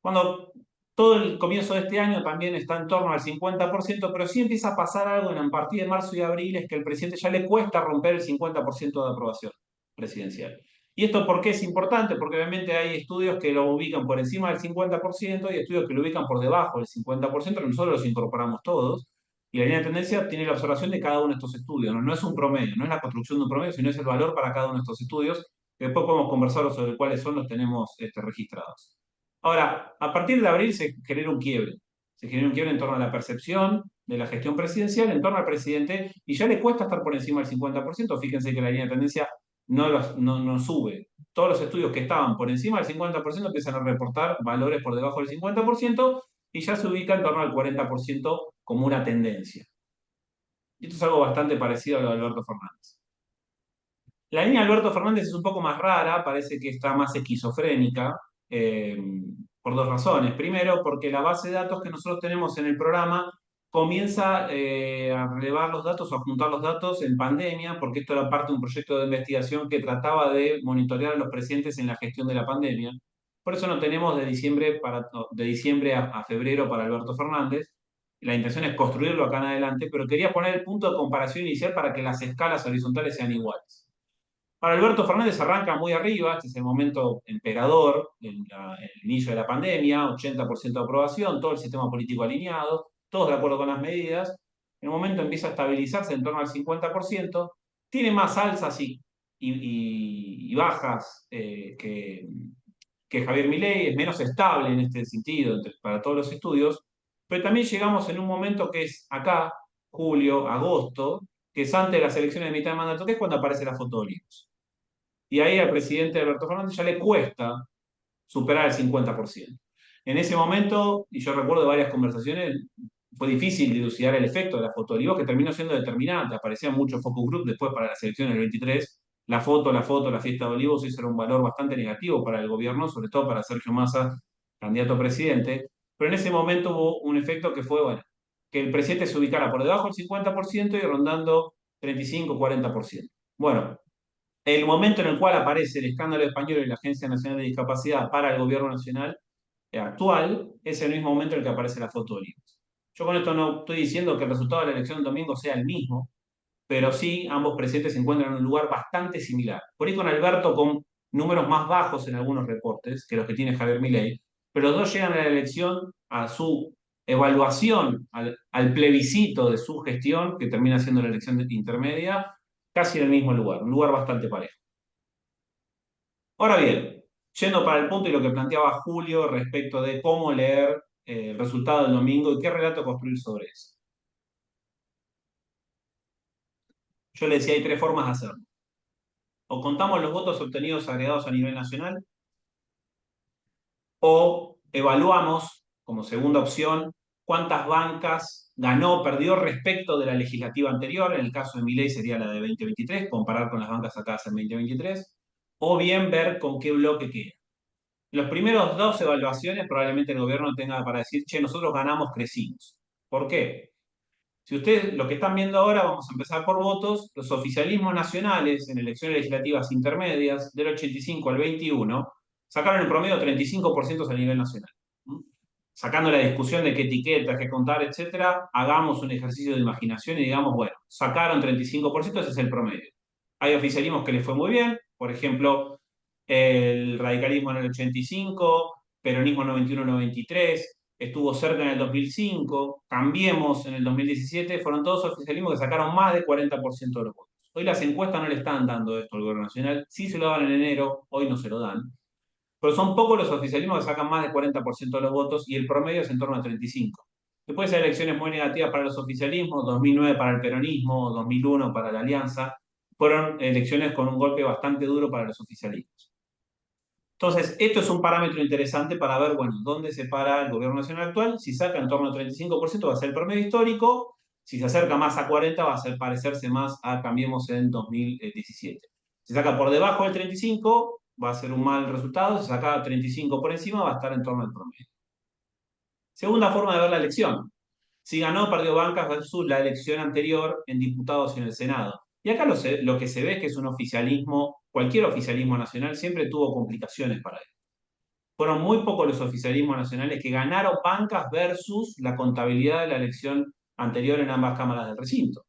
Cuando todo el comienzo de este año también está en torno al 50%, pero sí empieza a pasar algo a partir de marzo y abril, es que al presidente ya le cuesta romper el 50% de aprobación presidencial. ¿Y esto por qué es importante? Porque obviamente hay estudios que lo ubican por encima del 50% y estudios que lo ubican por debajo del 50%, que nosotros los incorporamos todos. Y la línea de tendencia tiene la observación de cada uno de estos estudios. No es un promedio, no es la construcción de un promedio, sino es el valor para cada uno de estos estudios, que después podemos conversar sobre cuáles son, los tenemos registrados. Ahora, a partir de abril se genera un quiebre. Se genera un quiebre en torno a la percepción de la gestión presidencial, en torno al presidente, y ya le cuesta estar por encima del 50%. Fíjense que la línea de tendencia no sube. Todos los estudios que estaban por encima del 50% empiezan a reportar valores por debajo del 50% y ya se ubica en torno al 40% como una tendencia. Y esto es algo bastante parecido a lo de Alberto Fernández. La línea de Alberto Fernández es un poco más rara, parece que está más esquizofrénica, por dos razones. Primero, porque la base de datos que nosotros tenemos en el programa comienza a relevar los datos o a juntar los datos en pandemia, porque esto era parte de un proyecto de investigación que trataba de monitorear a los presidentes en la gestión de la pandemia. Por eso no tenemos de diciembre a febrero para Alberto Fernández. La intención es construirlo acá en adelante, pero quería poner el punto de comparación inicial para que las escalas horizontales sean iguales. Para Alberto Fernández arranca muy arriba, este es el momento emperador, el inicio de la pandemia, 80% de aprobación, todo el sistema político alineado, todos de acuerdo con las medidas. En el momento empieza a estabilizarse en torno al 50%, tiene más alzas y bajas que Javier Milei, es menos estable en este sentido para todos los estudios, pero también llegamos en un momento que es acá, julio, agosto, que es antes de las elecciones de mitad de mandato, que es cuando aparece la foto de Olivos. Y ahí al presidente Alberto Fernández ya le cuesta superar el 50%. En ese momento, y yo recuerdo de varias conversaciones, fue difícil dilucidar el efecto de la foto de Olivos, que terminó siendo determinante. Aparecían muchos focus group después para las elecciones del 23. La fiesta de Olivos, eso era un valor bastante negativo para el gobierno, sobre todo para Sergio Massa, candidato a presidente. Pero en ese momento hubo un efecto que fue, bueno, que el presidente se ubicara por debajo del 50% y rondando 35-40%. Bueno, el momento en el cual aparece el escándalo español y la Agencia Nacional de Discapacidad para el gobierno nacional actual, es el mismo momento en el que aparece la foto de Olivos. Yo con esto no estoy diciendo que el resultado de la elección del domingo sea el mismo, pero sí ambos presidentes se encuentran en un lugar bastante similar. Por ahí con Alberto con números más bajos en algunos reportes que los que tiene Javier Milei, pero los dos llegan a la elección a su evaluación, al plebiscito de su gestión, que termina siendo la elección intermedia, casi en el mismo lugar, un lugar bastante parejo. Ahora bien, yendo para el punto y lo que planteaba Julio respecto de cómo leer el resultado del domingo y qué relato construir sobre eso. Yo le decía, hay tres formas de hacerlo. O contamos los votos obtenidos agregados a nivel nacional, o evaluamos, como segunda opción, cuántas bancas ganó o perdió respecto de la legislativa anterior. En el caso de Milei sería la de 2023, comparar con las bancas sacadas en 2023, o bien ver con qué bloque queda. Los primeros dos evaluaciones probablemente el gobierno tenga para decir, che, nosotros ganamos, crecimos. ¿Por qué? Si ustedes lo que están viendo ahora, vamos a empezar por votos, los oficialismos nacionales en elecciones legislativas intermedias del 85 al 21 sacaron en promedio 35% a nivel nacional. Sacando la discusión de qué etiquetas, qué contar, etcétera, hagamos un ejercicio de imaginación y digamos, bueno, sacaron 35%, ese es el promedio. Hay oficialismos que les fue muy bien, por ejemplo, el radicalismo en el 85, peronismo 91-93, estuvo cerca en el 2005, Cambiemos en el 2017, fueron todos oficialismos que sacaron más de 40% de los votos. Hoy las encuestas no le están dando esto al gobierno nacional, sí se lo daban en enero, hoy no se lo dan. Pero son pocos los oficialismos que sacan más del 40% de los votos y el promedio es en torno a 35%. Después hay elecciones muy negativas para los oficialismos, 2009 para el peronismo, 2001 para la Alianza, fueron elecciones con un golpe bastante duro para los oficialismos. Entonces, esto es un parámetro interesante para ver, bueno, dónde se para el gobierno nacional actual. Si saca en torno al 35% va a ser el promedio histórico, si se acerca más a 40% va a ser parecerse más a Cambiemos en 2017. Si saca por debajo del 35%, va a ser un mal resultado. Si saca 35% por encima, va a estar en torno al promedio. Segunda forma de ver la elección. Si ganó, perdió bancas versus la elección anterior en diputados y en el Senado. Y acá lo que se ve es que es un oficialismo, cualquier oficialismo nacional siempre tuvo complicaciones para él. Fueron muy pocos los oficialismos nacionales que ganaron bancas versus la contabilidad de la elección anterior en ambas cámaras del recinto.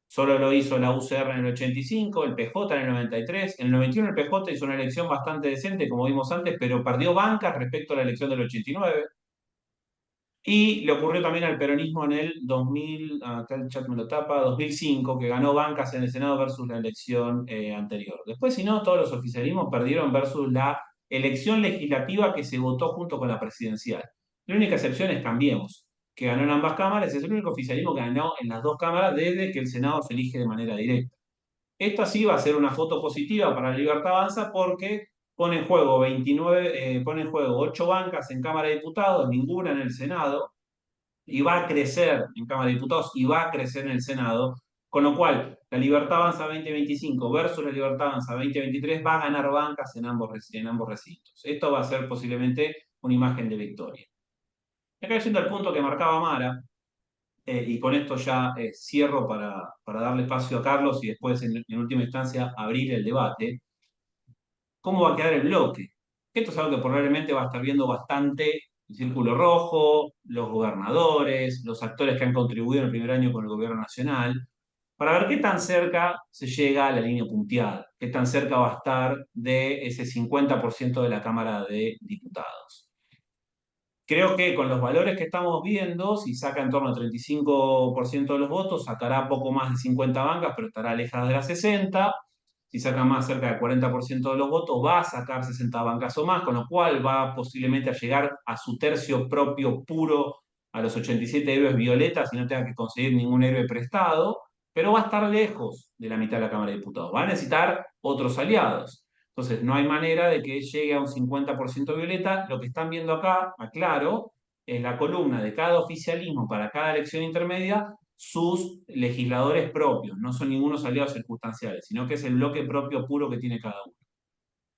Solo lo hizo la UCR en el 85, el PJ en el 93. En el 91 el PJ hizo una elección bastante decente, como vimos antes, pero perdió bancas respecto a la elección del 89. Y le ocurrió también al peronismo en el 2000, acá el chat me lo tapa, 2005, que ganó bancas en el Senado versus la elección anterior. Después, si no, todos los oficialismos perdieron versus la elección legislativa que se votó junto con la presidencial. La única excepción es Cambiemos, que ganó en ambas cámaras, es el único oficialismo que ganó en las dos cámaras desde que el Senado se elige de manera directa. Esta sí va a ser una foto positiva para la Libertad Avanza porque pone en juego 8 bancas en Cámara de Diputados, ninguna en el Senado, y va a crecer en Cámara de Diputados y va a crecer en el Senado, con lo cual la Libertad Avanza 2025 versus la Libertad Avanza 2023 va a ganar bancas en ambos recintos. Esto va a ser posiblemente una imagen de victoria. Acá yendo al punto que marcaba Mara, y con esto ya cierro para darle espacio a Carlos y después, en última instancia, abrir el debate. ¿Cómo va a quedar el bloque? Esto es algo que probablemente va a estar viendo bastante el Círculo Rojo, los gobernadores, los actores que han contribuido en el primer año con el gobierno nacional, para ver qué tan cerca se llega a la línea punteada, qué tan cerca va a estar de ese 50% de la Cámara de Diputados. Creo que con los valores que estamos viendo, si saca en torno al 35% de los votos, sacará poco más de 50 bancas, pero estará alejada de las 60. Si saca más cerca del 40% de los votos, va a sacar 60 bancas o más, con lo cual va posiblemente a llegar a su tercio propio puro, a los 87 héroes violetas, y no tenga que conseguir ningún héroe prestado, pero va a estar lejos de la mitad de la Cámara de Diputados. Va a necesitar otros aliados. Entonces, no hay manera de que llegue a un 50% violeta. Lo que están viendo acá, aclaro, es la columna de cada oficialismo para cada elección intermedia, sus legisladores propios. No son ningunos aliados circunstanciales, sino que es el bloque propio puro que tiene cada uno.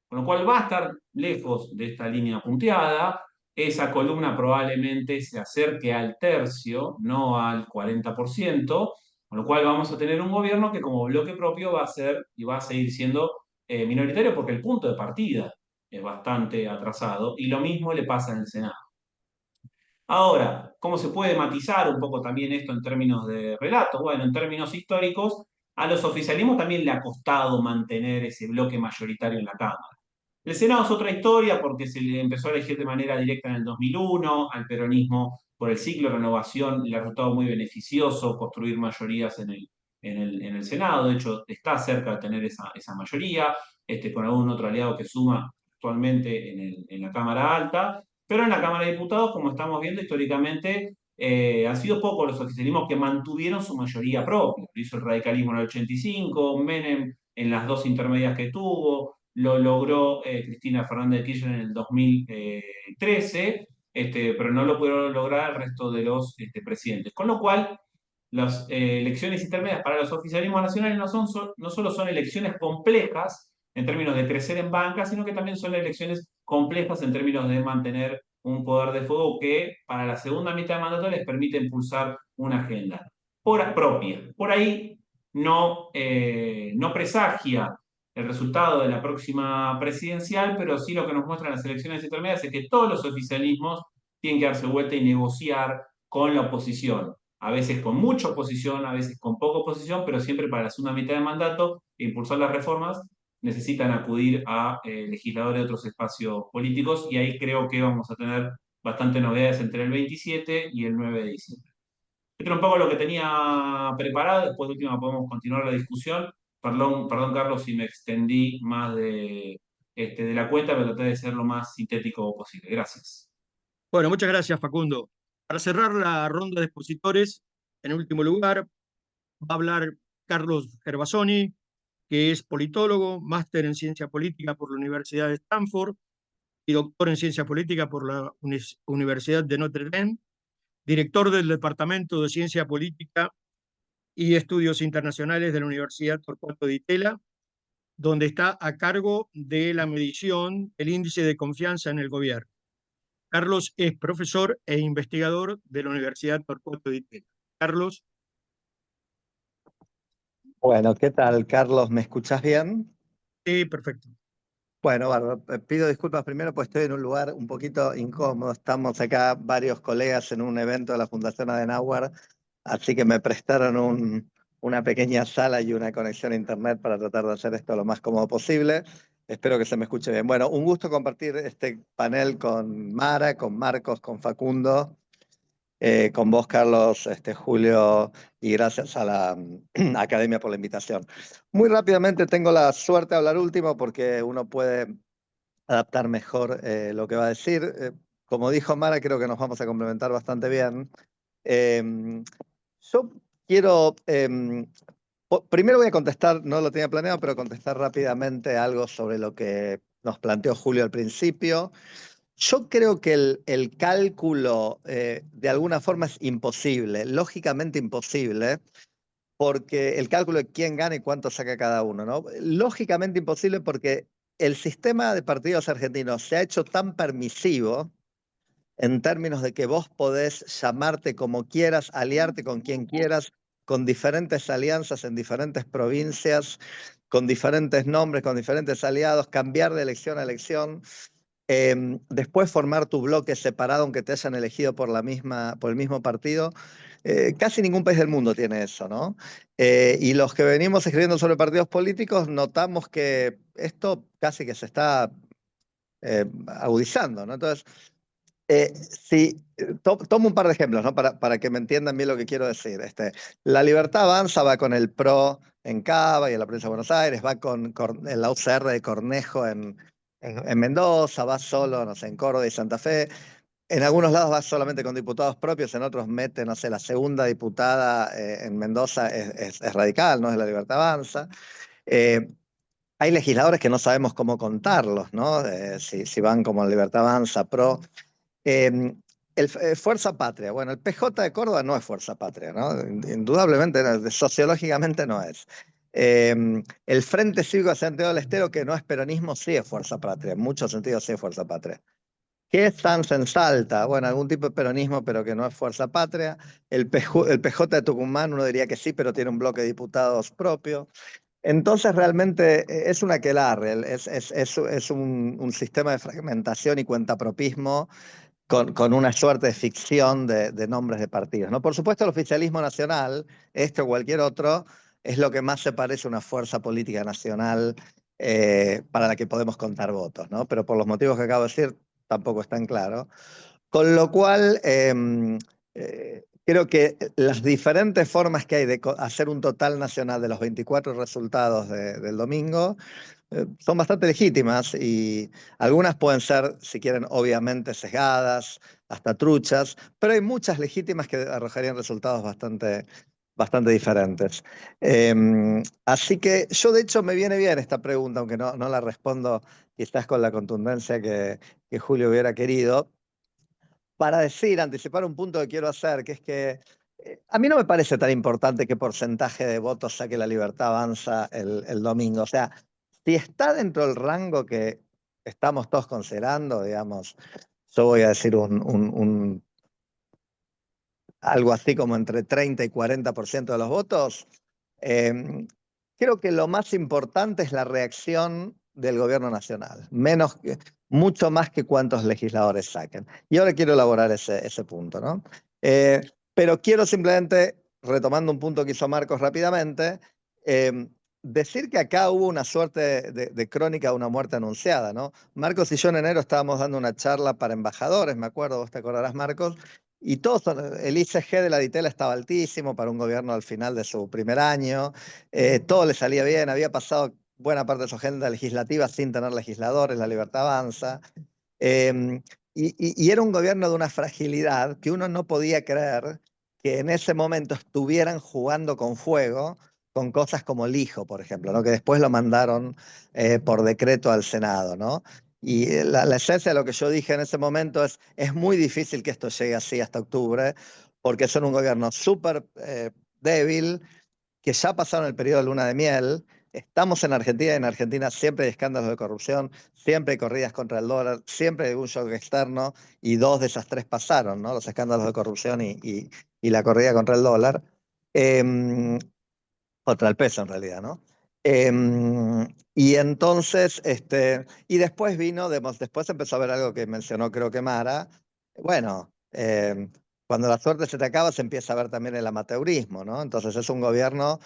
Con lo cual va a estar lejos de esta línea punteada. Esa columna probablemente se acerque al tercio, no al 40%, con lo cual vamos a tener un gobierno que como bloque propio va a ser y va a seguir siendo minoritario porque el punto de partida es bastante atrasado y lo mismo le pasa en el Senado. Ahora, ¿cómo se puede matizar un poco también esto en términos de relato? Bueno, en términos históricos, a los oficialismos también le ha costado mantener ese bloque mayoritario en la Cámara. El Senado es otra historia porque se le empezó a elegir de manera directa en el 2001, al peronismo por el ciclo de renovación le ha resultado muy beneficioso construir mayorías en el Senado. De hecho, está cerca de tener esa mayoría, con algún otro aliado que suma actualmente en la Cámara Alta. Pero en la Cámara de Diputados, como estamos viendo históricamente, han sido pocos los oficialismos que mantuvieron su mayoría propia. Lo hizo el radicalismo en el 85, Menem en las dos intermedias que tuvo, lo logró Cristina Fernández de Kirchner en el 2013, pero no lo pudieron lograr el resto de los presidentes. Con lo cual, las elecciones intermedias para los oficialismos nacionales no solo son elecciones complejas en términos de crecer en banca, sino que también son elecciones complejas en términos de mantener un poder de fuego que para la segunda mitad de mandato les permite impulsar una agenda propia. Por ahí no presagia el resultado de la próxima presidencial, pero sí lo que nos muestran las elecciones intermedias es que todos los oficialismos tienen que darse vuelta y negociar con la oposición. A veces con mucha oposición, a veces con poca oposición, pero siempre para la segunda mitad de mandato e impulsar las reformas necesitan acudir a legisladores de otros espacios políticos y ahí creo que vamos a tener bastante novedades entre el 27 y el 9 de diciembre. Esto era un poco lo que tenía preparado, después de última podemos continuar la discusión. Perdón, Carlos, si me extendí más de la cuenta, pero traté de ser lo más sintético posible. Gracias. Bueno, muchas gracias, Facundo. Para cerrar la ronda de expositores, en último lugar, va a hablar Carlos Gervasoni, que es politólogo, máster en ciencia política por la Universidad de Stanford y doctor en ciencia política por la Universidad de Notre Dame, director del Departamento de Ciencia Política y Estudios Internacionales de la Universidad Torcuato Di Tella, donde está a cargo de la medición del índice de confianza en el gobierno. Carlos es profesor e investigador de la Universidad Torcuato Di Tella. Carlos. Bueno, ¿qué tal, Carlos? ¿Me escuchás bien? Sí, perfecto. Bueno, bárbaro. Pido disculpas primero, pues estoy en un lugar un poquito incómodo. Estamos acá varios colegas en un evento de la Fundación Adenauer, así que me prestaron una pequeña sala y una conexión a internet para tratar de hacer esto lo más cómodo posible. Espero que se me escuche bien. Bueno, un gusto compartir este panel con Mara, con Marcos, con Facundo. Con vos, Carlos, Julio, y gracias a la Academia por la invitación. Muy rápidamente, tengo la suerte de hablar último porque uno puede adaptar mejor lo que va a decir. Como dijo Mara, creo que nos vamos a complementar bastante bien. Yo quiero, primero voy a contestar, no lo tenía planeado, pero contestar rápidamente algo sobre lo que nos planteó Julio al principio. Yo creo que el cálculo de alguna forma es imposible, lógicamente imposible, porque el cálculo de quién gana y cuánto saca cada uno, ¿no? Lógicamente imposible porque el sistema de partidos argentinos se ha hecho tan permisivo en términos de que vos podés llamarte como quieras, aliarte con quien quieras, con diferentes alianzas en diferentes provincias, con diferentes nombres, con diferentes aliados, cambiar de elección a elección. Después formar tu bloque separado aunque te hayan elegido por el mismo partido. Casi ningún país del mundo tiene eso, ¿no? Y los que venimos escribiendo sobre partidos políticos notamos que esto casi que se está agudizando, ¿no? Entonces, tomo un par de ejemplos, ¿no? Para que me entiendan bien lo que quiero decir. La Libertad Avanza va con el PRO en Cava y en la provincia de Buenos Aires, va con la UCR de Cornejo en Mendoza, va solo, no sé, en Córdoba y Santa Fe. En algunos lados va solamente con diputados propios, en otros mete, no sé, la segunda diputada en Mendoza es radical, no es la Libertad Avanza. Hay legisladores que no sabemos cómo contarlos, ¿no? Si van como Libertad Avanza, PRO. Fuerza Patria. Bueno, el PJ de Córdoba no es Fuerza Patria, ¿no? Indudablemente, sociológicamente no es. El Frente Cívico de Santiago del Estero, que no es peronismo, sí es Fuerza Patria. En muchos sentidos sí es Fuerza Patria. ¿Qué es Sanz en Salta? Bueno, algún tipo de peronismo, pero que no es Fuerza Patria. El PJ de Tucumán, uno diría que sí, pero tiene un bloque de diputados propio. Entonces, realmente es un aquelarre, es un sistema de fragmentación y cuentapropismo con una suerte de ficción de nombres de partidos, ¿no? Por supuesto, el oficialismo nacional, este o cualquier otro, es lo que más se parece a una fuerza política nacional para la que podemos contar votos, ¿no? Pero por los motivos que acabo de decir, tampoco es tan claro. Con lo cual, creo que las diferentes formas que hay de hacer un total nacional de los 24 resultados del domingo son bastante legítimas y algunas pueden ser, si quieren, obviamente sesgadas, hasta truchas, pero hay muchas legítimas que arrojarían resultados bastante diferentes. Así que yo, de hecho, me viene bien esta pregunta, aunque no la respondo quizás con la contundencia que Julio hubiera querido, para anticipar un punto que quiero hacer, que es que a mí no me parece tan importante qué porcentaje de votos saque la Libertad Avanza el domingo. O sea, si está dentro del rango que estamos todos considerando, digamos, yo voy a decir algo así como entre 30 y 40% de los votos, creo que lo más importante es la reacción del gobierno nacional, mucho más que cuántos legisladores saquen. Y ahora quiero elaborar ese punto, ¿no? Pero quiero simplemente, retomando un punto que hizo Marcos rápidamente, decir que acá hubo una suerte de crónica de una muerte anunciada, ¿no? Marcos y yo en enero estábamos dando una charla para embajadores, me acuerdo, vos te acordarás, Marcos, y todos, el ICG de la Ditela estaba altísimo para un gobierno al final de su primer año, todo le salía bien, había pasado buena parte de su agenda legislativa sin tener legisladores, la Libertad Avanza, y era un gobierno de una fragilidad que uno no podía creer que en ese momento estuvieran jugando con fuego con cosas como el hijo, por ejemplo, ¿no? Que después lo mandaron por decreto al Senado, ¿no? Y la esencia de lo que yo dije en ese momento es muy difícil que esto llegue así hasta octubre, porque son un gobierno súper débil, que ya pasaron el periodo de luna de miel. Estamos en Argentina y en Argentina siempre hay escándalos de corrupción, siempre hay corridas contra el dólar, siempre hay un shock externo y dos de esas tres pasaron, ¿no? Los escándalos de corrupción y la corrida contra el dólar. Contra el peso en realidad, ¿no? Y entonces, y después vino, después empezó a haber algo que mencionó creo que Mara, bueno, cuando la suerte se te acaba se empieza a ver también el amateurismo, ¿no? Entonces es un gobierno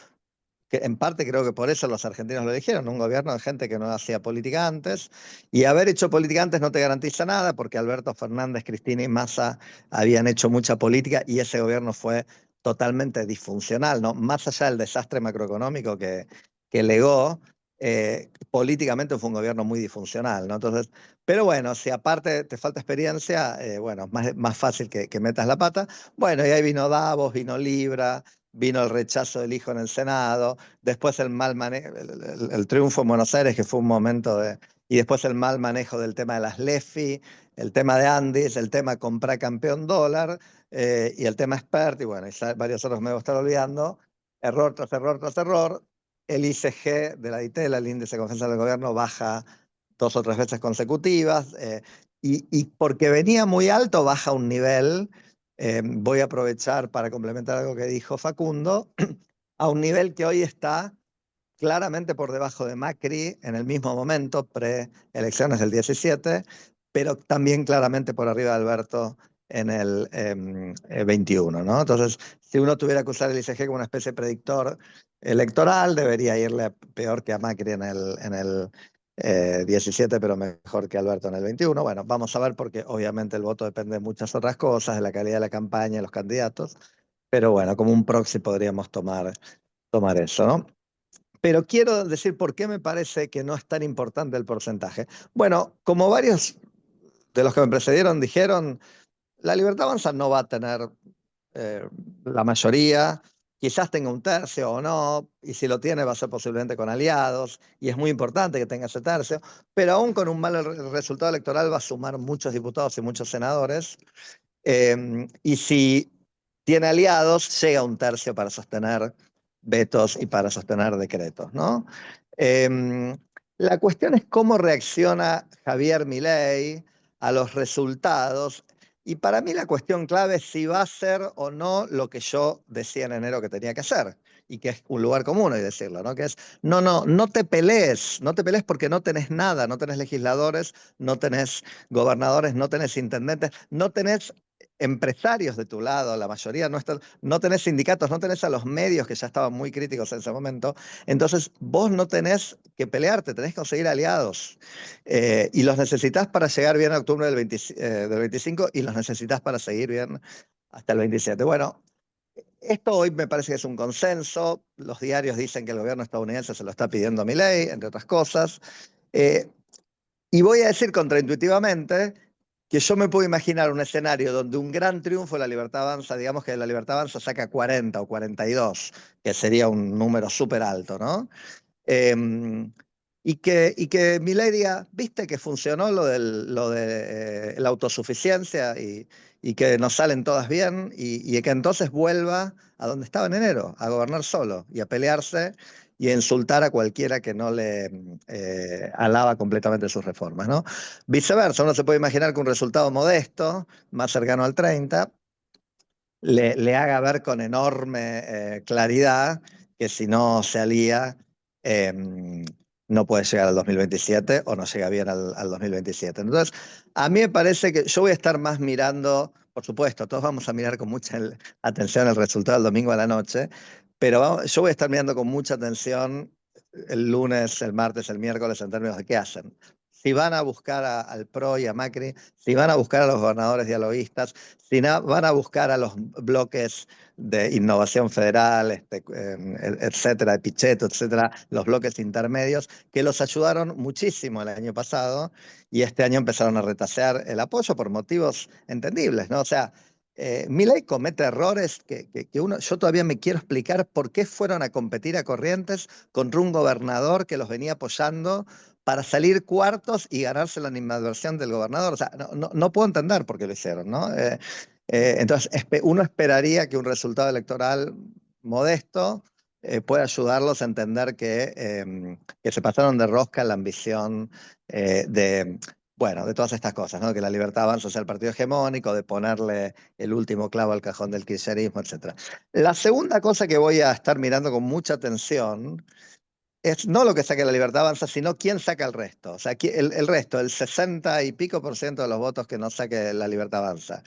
que en parte creo que por eso los argentinos lo eligieron, un gobierno de gente que no hacía política antes, y haber hecho política antes no te garantiza nada, porque Alberto Fernández, Cristina y Massa habían hecho mucha política y ese gobierno fue totalmente disfuncional, ¿no? Más allá del desastre macroeconómico que legó, políticamente fue un gobierno muy disfuncional, ¿no? Entonces, pero bueno, si aparte te falta experiencia, bueno, más fácil que metas la pata. Bueno, y ahí vino Davos, vino Libra, vino el rechazo del hijo en el Senado, después el mal manejo, el triunfo en Buenos Aires, que fue un momento de... Y después el mal manejo del tema de las LEFI, el tema de Andis, el tema comprar campeón dólar, y el tema expert, y bueno, y varios otros me voy a estar olvidando, error tras error tras error. El ICG de la Ditela, el índice de confianza del gobierno, baja 2 o 3 veces consecutivas, y porque venía muy alto, baja un nivel. Voy a aprovechar para complementar algo que dijo Facundo, a un nivel que hoy está claramente por debajo de Macri en el mismo momento, pre-elecciones del 17, pero también claramente por arriba de Alberto en el 21, ¿no? Entonces, si uno tuviera que usar el ICG como una especie de predictor electoral, debería irle peor que a Macri en el 17, pero mejor que Alberto en el 21. Bueno, vamos a ver porque obviamente el voto depende de muchas otras cosas, de la calidad de la campaña, de los candidatos, pero bueno, como un proxy podríamos tomar eso, ¿no? Pero quiero decir por qué me parece que no es tan importante el porcentaje. Bueno, como varios de los que me precedieron dijeron, la Libertad Avanza no va a tener la mayoría, quizás tenga un tercio o no, y si lo tiene va a ser posiblemente con aliados, y es muy importante que tenga ese tercio, pero aún con un mal resultado electoral va a sumar muchos diputados y muchos senadores, y si tiene aliados, llega a un tercio para sostener vetos y para sostener decretos, ¿no? La cuestión es cómo reacciona Javier Milei a los resultados. Y para mí la cuestión clave es si va a ser o no lo que yo decía en enero que tenía que hacer, y que es un lugar común hoy decirlo, ¿no? Que es, no te pelees porque no tenés nada, no tenés legisladores, no tenés gobernadores, no tenés intendentes, no tenés empresarios de tu lado, la mayoría no tenés sindicatos, no tenés a los medios que ya estaban muy críticos en ese momento, entonces vos no tenés que pelearte, tenés que conseguir aliados, y los necesitas para llegar bien a octubre del 25 y los necesitas para seguir bien hasta el 27. Bueno, esto hoy me parece que es un consenso, los diarios dicen que el gobierno estadounidense se lo está pidiendo a Milei, entre otras cosas, y voy a decir contraintuitivamente que yo me puedo imaginar un escenario donde un gran triunfo de la Libertad Avanza, digamos que la Libertad Avanza saca 40 o 42, que sería un número súper alto, ¿no? Y que Milei diga, viste que funcionó lo de la autosuficiencia y que nos salen todas bien, y que entonces vuelva a donde estaba en enero, a gobernar solo y a pelearse y a insultar a cualquiera que no le alaba completamente sus reformas, ¿no? Viceversa, uno se puede imaginar que un resultado modesto, más cercano al 30, le haga ver con enorme claridad que si no se alía, no puede llegar al 2027 o no llega bien al 2027. Entonces, a mí me parece que yo voy a estar más mirando, por supuesto, todos vamos a mirar con mucha atención el resultado del domingo a la noche, pero yo voy a estar mirando con mucha atención el lunes, el martes, el miércoles en términos de qué hacen. Si van a buscar al PRO y a Macri, si van a buscar a los gobernadores dialoguistas, si van a buscar a los bloques de Innovación Federal, etcétera, de Pichetto, etcétera, los bloques intermedios, que los ayudaron muchísimo el año pasado y este año empezaron a retasear el apoyo por motivos entendibles, ¿no? O sea, Milei comete errores que yo todavía me quiero explicar por qué fueron a competir a Corrientes contra un gobernador que los venía apoyando para salir cuartos y ganarse la animadversión del gobernador. O sea, no puedo entender por qué lo hicieron, ¿no? Entonces, uno esperaría que un resultado electoral modesto pueda ayudarlos a entender que se pasaron de rosca en la ambición de todas estas cosas, ¿no? Que la Libertad Avanza sea el partido hegemónico, de ponerle el último clavo al cajón del kirchnerismo, etc. La segunda cosa que voy a estar mirando con mucha atención es no lo que saque la Libertad Avanza, sino quién saca el resto. O sea, el resto, el 60 y pico % de los votos que no saque la Libertad Avanza.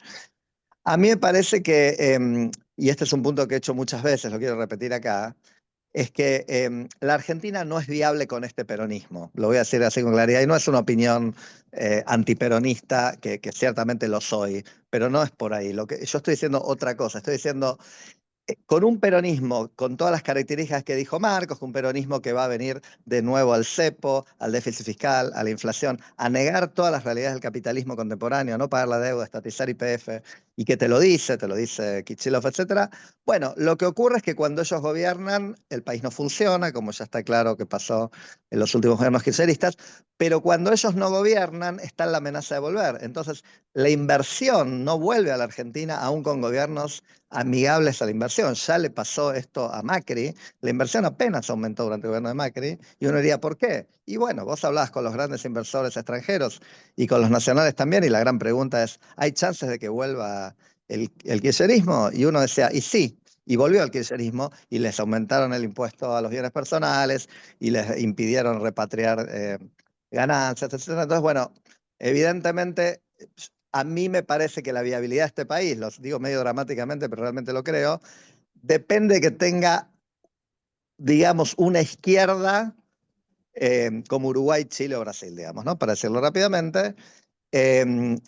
A mí me parece que, y este es un punto que he hecho muchas veces, lo quiero repetir acá, es que la Argentina no es viable con este peronismo. Lo voy a decir así con claridad. Y no es una opinión antiperonista, que ciertamente lo soy, pero no es por ahí. Yo estoy diciendo otra cosa. Estoy diciendo con un peronismo, con todas las características que dijo Marcos, un peronismo que va a venir de nuevo al cepo, al déficit fiscal, a la inflación, a negar todas las realidades del capitalismo contemporáneo, a no pagar la deuda, estatizar YPF, y que te lo dice Kichilov, etc. Bueno, lo que ocurre es que cuando ellos gobiernan, el país no funciona, como ya está claro que pasó en los últimos gobiernos kirchneristas, pero cuando ellos no gobiernan, está la amenaza de volver. Entonces, la inversión no vuelve a la Argentina aún con gobiernos amigables a la inversión. Ya le pasó esto a Macri, la inversión apenas aumentó durante el gobierno de Macri, y uno diría, ¿por qué? Y bueno, vos hablabas con los grandes inversores extranjeros y con los nacionales también, y la gran pregunta es, ¿hay chances de que vuelva el kirchnerismo? Y uno decía, y sí, y volvió al kirchnerismo y les aumentaron el impuesto a los bienes personales y les impidieron repatriar ganancias, etc. Entonces, bueno, evidentemente a mí me parece que la viabilidad de este país, lo digo medio dramáticamente, pero realmente lo creo, depende de que tenga, digamos, una izquierda como Uruguay, Chile o Brasil, digamos, ¿no? Para decirlo rápidamente, que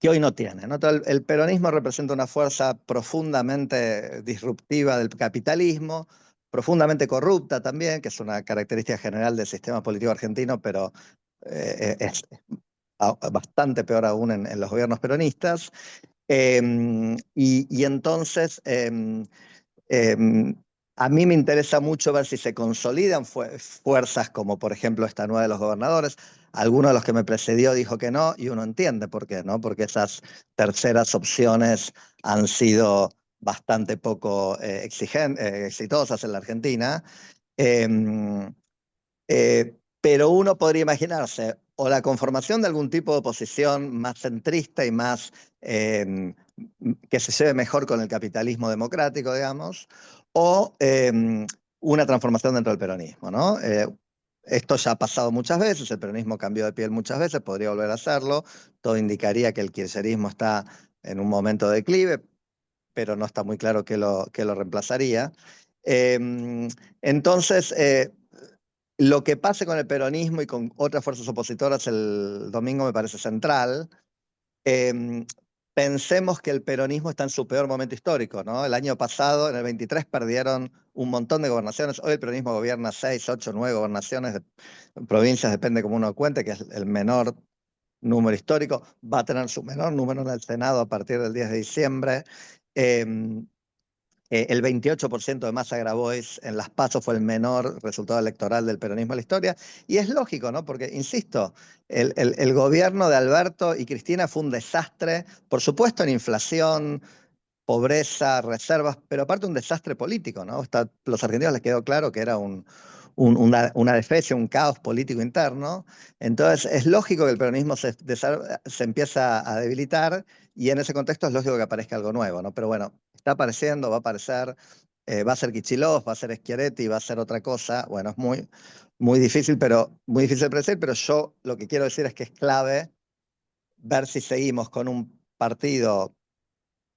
hoy no tiene, ¿no? El peronismo representa una fuerza profundamente disruptiva del capitalismo, profundamente corrupta también, que es una característica general del sistema político argentino, pero es bastante peor aún en los gobiernos peronistas. Y entonces, a mí me interesa mucho ver si se consolidan fuerzas como, por ejemplo, esta nueva de los gobernadores. Alguno de los que me precedió dijo que no, y uno entiende por qué, ¿no? Porque esas terceras opciones han sido bastante poco exitosas en la Argentina. Pero uno podría imaginarse o la conformación de algún tipo de oposición más centrista y más que se lleve mejor con el capitalismo democrático, digamos, o una transformación dentro del peronismo, ¿no? Esto ya ha pasado muchas veces, el peronismo cambió de piel muchas veces, podría volver a hacerlo, todo indicaría que el kirchnerismo está en un momento de declive, pero no está muy claro qué lo reemplazaría. Entonces, lo que pase con el peronismo y con otras fuerzas opositoras el domingo me parece central. Pensemos que el peronismo está en su peor momento histórico, ¿no? El año pasado, en el 23, perdieron un montón de gobernaciones. Hoy el peronismo gobierna 6, 8, 9 gobernaciones de provincias, depende como uno cuente, que es el menor número histórico. Va a tener su menor número en el Senado a partir del 10 de diciembre. El 28% de Massa Grabois en las PASO fue el menor resultado electoral del peronismo en la historia. Y es lógico, ¿no? Porque, insisto, el gobierno de Alberto y Cristina fue un desastre, por supuesto en inflación, pobreza, reservas, pero aparte un desastre político, ¿no? Los argentinos les quedó claro que era una defecio, un caos político interno. Entonces es lógico que el peronismo se empieza a debilitar y en ese contexto es lógico que aparezca algo nuevo, ¿no? Pero bueno, está apareciendo, va a aparecer, va a ser Kicillof, va a ser Schiaretti, va a ser otra cosa. Bueno, es muy difícil, muy difícil de predecir, pero yo lo que quiero decir es que es clave ver si seguimos con un partido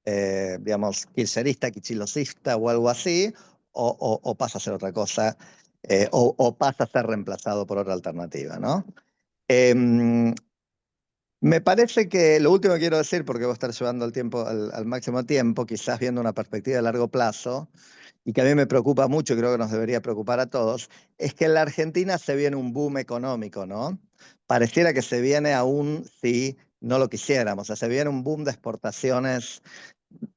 digamos, kirchnerista, kichilosista o algo así, o pasa a ser otra cosa. o pasa a ser reemplazado por otra alternativa, ¿no? Em, Me parece que lo último que quiero decir, porque voy a estar llevando el tiempo al máximo tiempo, quizás viendo una perspectiva de largo plazo, y que a mí me preocupa mucho, y creo que nos debería preocupar a todos, es que en la Argentina se viene un boom económico, ¿no? Pareciera que se viene aún si no lo quisiéramos, o sea, se viene un boom de exportaciones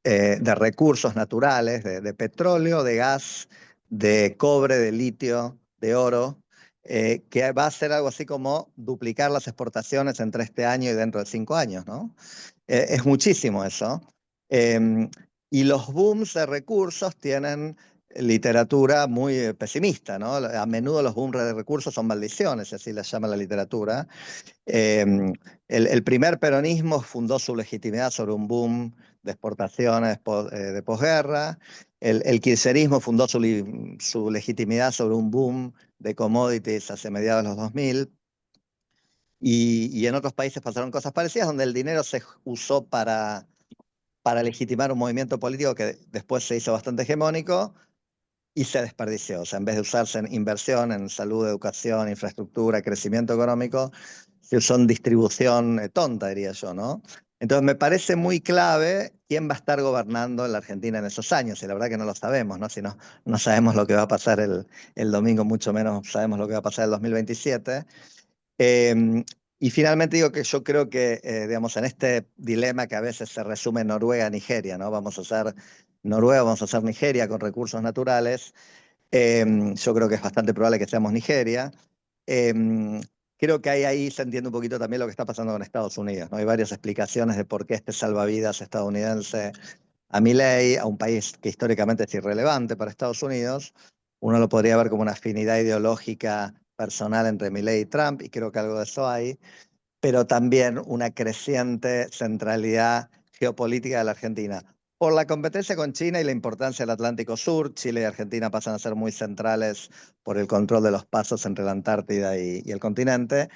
de recursos naturales, de petróleo, de gas, de cobre, de litio, de oro, que va a ser algo así como duplicar las exportaciones entre este año y dentro de 5 años, ¿no? Es muchísimo eso. Em, y los booms de recursos tienen literatura muy pesimista, ¿no? A menudo los booms de recursos son maldiciones, así les llama la literatura. Em, el primer peronismo fundó su legitimidad sobre un boom de exportaciones de posguerra. El kirchnerismo fundó su legitimidad sobre un boom de commodities hacia mediados de los 2000. Y en otros países pasaron cosas parecidas, donde el dinero se usó para legitimar un movimiento político que después se hizo bastante hegemónico y se desperdició. O sea, en vez de usarse en inversión, en salud, educación, infraestructura, crecimiento económico, se usó en distribución tonta, diría yo, ¿no? Entonces me parece muy clave quién va a estar gobernando en la Argentina en esos años, y la verdad que no lo sabemos, ¿no? Si no, no sabemos lo que va a pasar el domingo, mucho menos sabemos lo que va a pasar el 2027. Eh, y finalmente digo que yo creo que, digamos, en este dilema que a veces se resume Noruega-Nigeria, ¿no? Vamos a hacer Noruega, vamos a hacer Nigeria con recursos naturales. Yo creo que es bastante probable que seamos Nigeria. Em, Creo que ahí se entiende un poquito también lo que está pasando con Estados Unidos, ¿no? Hay varias explicaciones de por qué este salvavidas estadounidense a Milei, a un país que históricamente es irrelevante para Estados Unidos. Uno lo podría ver como una afinidad ideológica personal entre Milei y Trump, y creo que algo de eso hay, pero también una creciente centralidad geopolítica de la Argentina. Por la competencia con China y la importancia del Atlántico Sur, Chile y Argentina pasan a ser muy centrales por el control de los pasos entre la Antártida y el continente,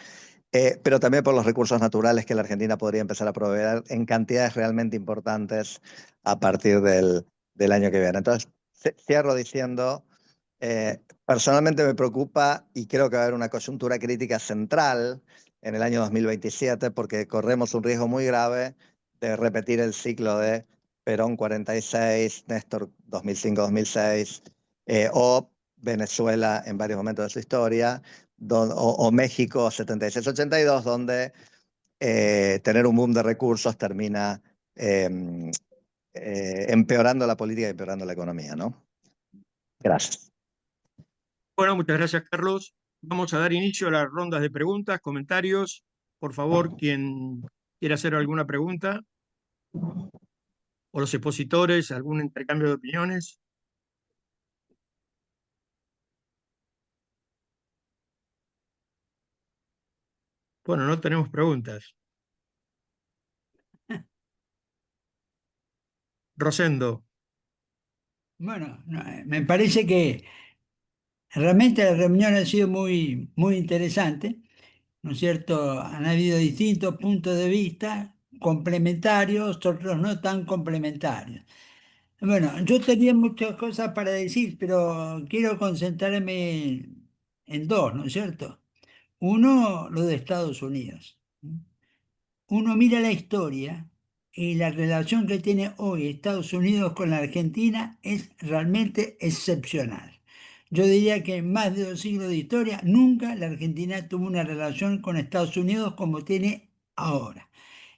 pero también por los recursos naturales que la Argentina podría empezar a proveer en cantidades realmente importantes a partir del año que viene. Entonces, cierro diciendo, personalmente me preocupa y creo que va a haber una coyuntura crítica central en el año 2027 porque corremos un riesgo muy grave de repetir el ciclo de Perón 46, Néstor 2005-2006, o Venezuela en varios momentos de su historia, o México 76-82, donde tener un boom de recursos termina eh, empeorando la política y empeorando la economía, ¿no? Gracias. Bueno, muchas gracias, Carlos. Vamos a dar inicio a las rondas de preguntas, comentarios. Por favor, quien quiera hacer alguna pregunta, o los expositores, algún intercambio de opiniones. Bueno, no tenemos preguntas. Rosendo. Bueno, me parece que realmente la reunión ha sido muy interesante, ¿no es cierto? Han habido distintos puntos de vista, complementarios, otros no tan complementarios. Bueno, yo tenía muchas cosas para decir, pero quiero concentrarme en dos, ¿no es cierto? Uno, lo de Estados Unidos. Uno mira la historia y la relación que tiene hoy Estados Unidos con la Argentina es realmente excepcional. Yo diría que en más de 2 siglos de historia, nunca la Argentina tuvo una relación con Estados Unidos como tiene ahora.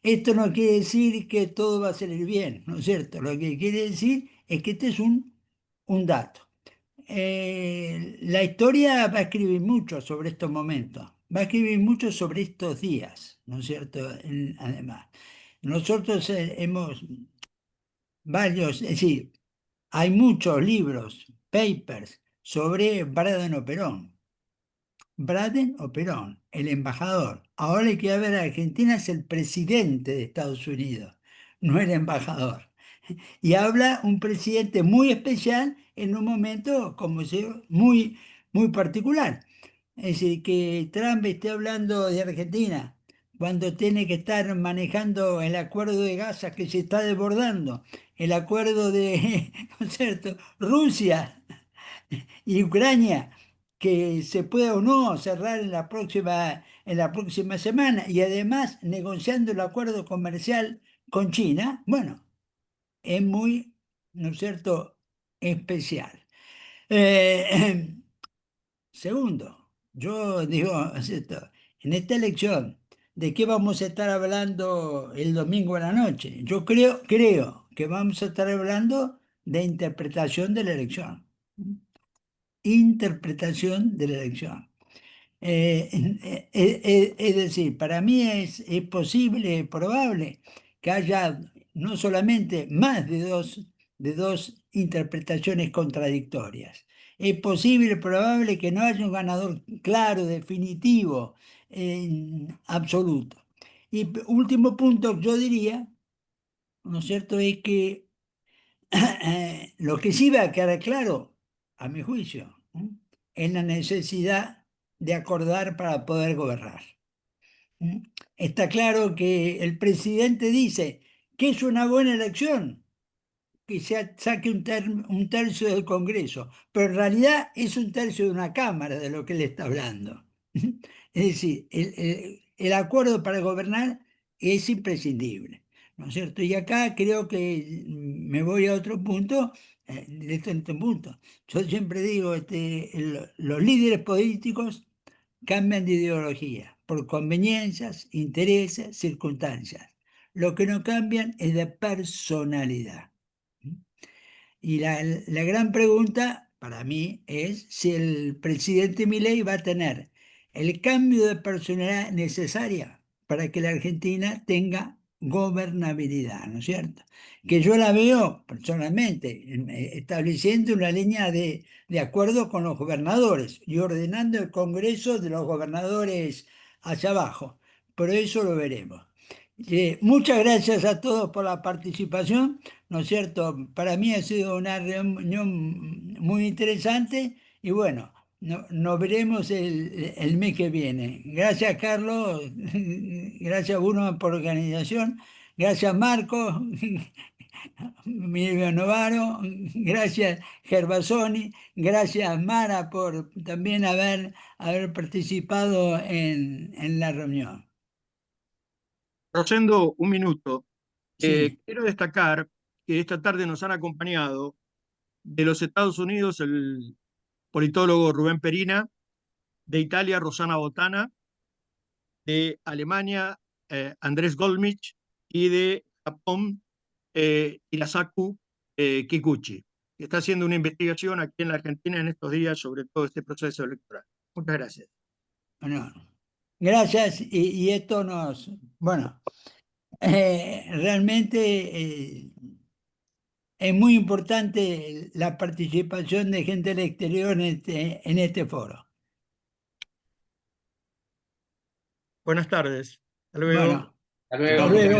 Esto no quiere decir que todo va a salir bien, ¿no es cierto? Lo que quiere decir es que este es un dato. La historia va a escribir mucho sobre estos momentos, va a escribir mucho sobre estos días, ¿no es cierto? Además, nosotros hemos varios, es decir, hay muchos libros, papers sobre Braden o Perón. Braden o Perón, el embajador. Ahora el que va a ver a Argentina es el presidente de Estados Unidos, no el embajador. Y habla un presidente muy especial en un momento como muy particular. Es decir, que Trump esté hablando de Argentina cuando tiene que estar manejando el acuerdo de Gaza que se está desbordando, el acuerdo de, ¿no es cierto?, Rusia y Ucrania, que se pueda o no cerrar en la próxima semana, y además negociando el acuerdo comercial con China, bueno, es muy, ¿no es cierto?, especial. Segundo, yo digo, ¿no es cierto?, en esta elección, ¿de qué vamos a estar hablando el domingo a la noche? Yo creo que vamos a estar hablando de interpretación de la elección. Interpretación de la elección. Es decir, para mí es posible, probable, que haya no solamente más de dos interpretaciones contradictorias. Es posible, probable que no haya un ganador claro, definitivo, absoluto. Y último punto, yo diría, ¿no es cierto?, es que lo que sí va a quedar claro, a mi juicio, es la necesidad de acordar para poder gobernar. Está claro que el presidente dice que es una buena elección que se saque un tercio del Congreso, pero en realidad es un tercio de una Cámara de lo que él está hablando. Es decir, el acuerdo para gobernar es imprescindible, ¿no es cierto? Y acá creo que me voy a otro punto, de este punto. Yo siempre digo, los líderes políticos cambian de ideología por conveniencias, intereses, circunstancias. Lo que no cambian es de personalidad. Y la gran pregunta para mí es si el presidente Milei va a tener el cambio de personalidad necesaria para que la Argentina tenga gobernabilidad, ¿no es cierto? Que yo la veo personalmente estableciendo una línea de acuerdo con los gobernadores y ordenando el Congreso de los gobernadores hacia abajo. Pero eso lo veremos. Muchas gracias a todos por la participación, ¿no es cierto? Para mí ha sido una reunión muy interesante y bueno, nos veremos el mes que viene. Gracias, Carlos, gracias, Bruno, por la organización, gracias, Marco, Miguel Novaro, gracias, Gervasoni, gracias, Mara, por también haber participado en la reunión. Rosendo, un minuto. Sí. Quiero destacar que esta tarde nos han acompañado de los Estados Unidos el politólogo Rubén Perina, de Italia Rosana Botana, de Alemania Andrés Goldmich y de Japón Hirasaku Kikuchi, que está haciendo una investigación aquí en la Argentina en estos días sobre todo este proceso electoral. Muchas gracias. Bueno, gracias y esto bueno, realmente es muy importante la participación de gente del exterior en este foro. Buenas tardes. Hasta luego. Bueno, Hasta luego. hasta Muchas luego.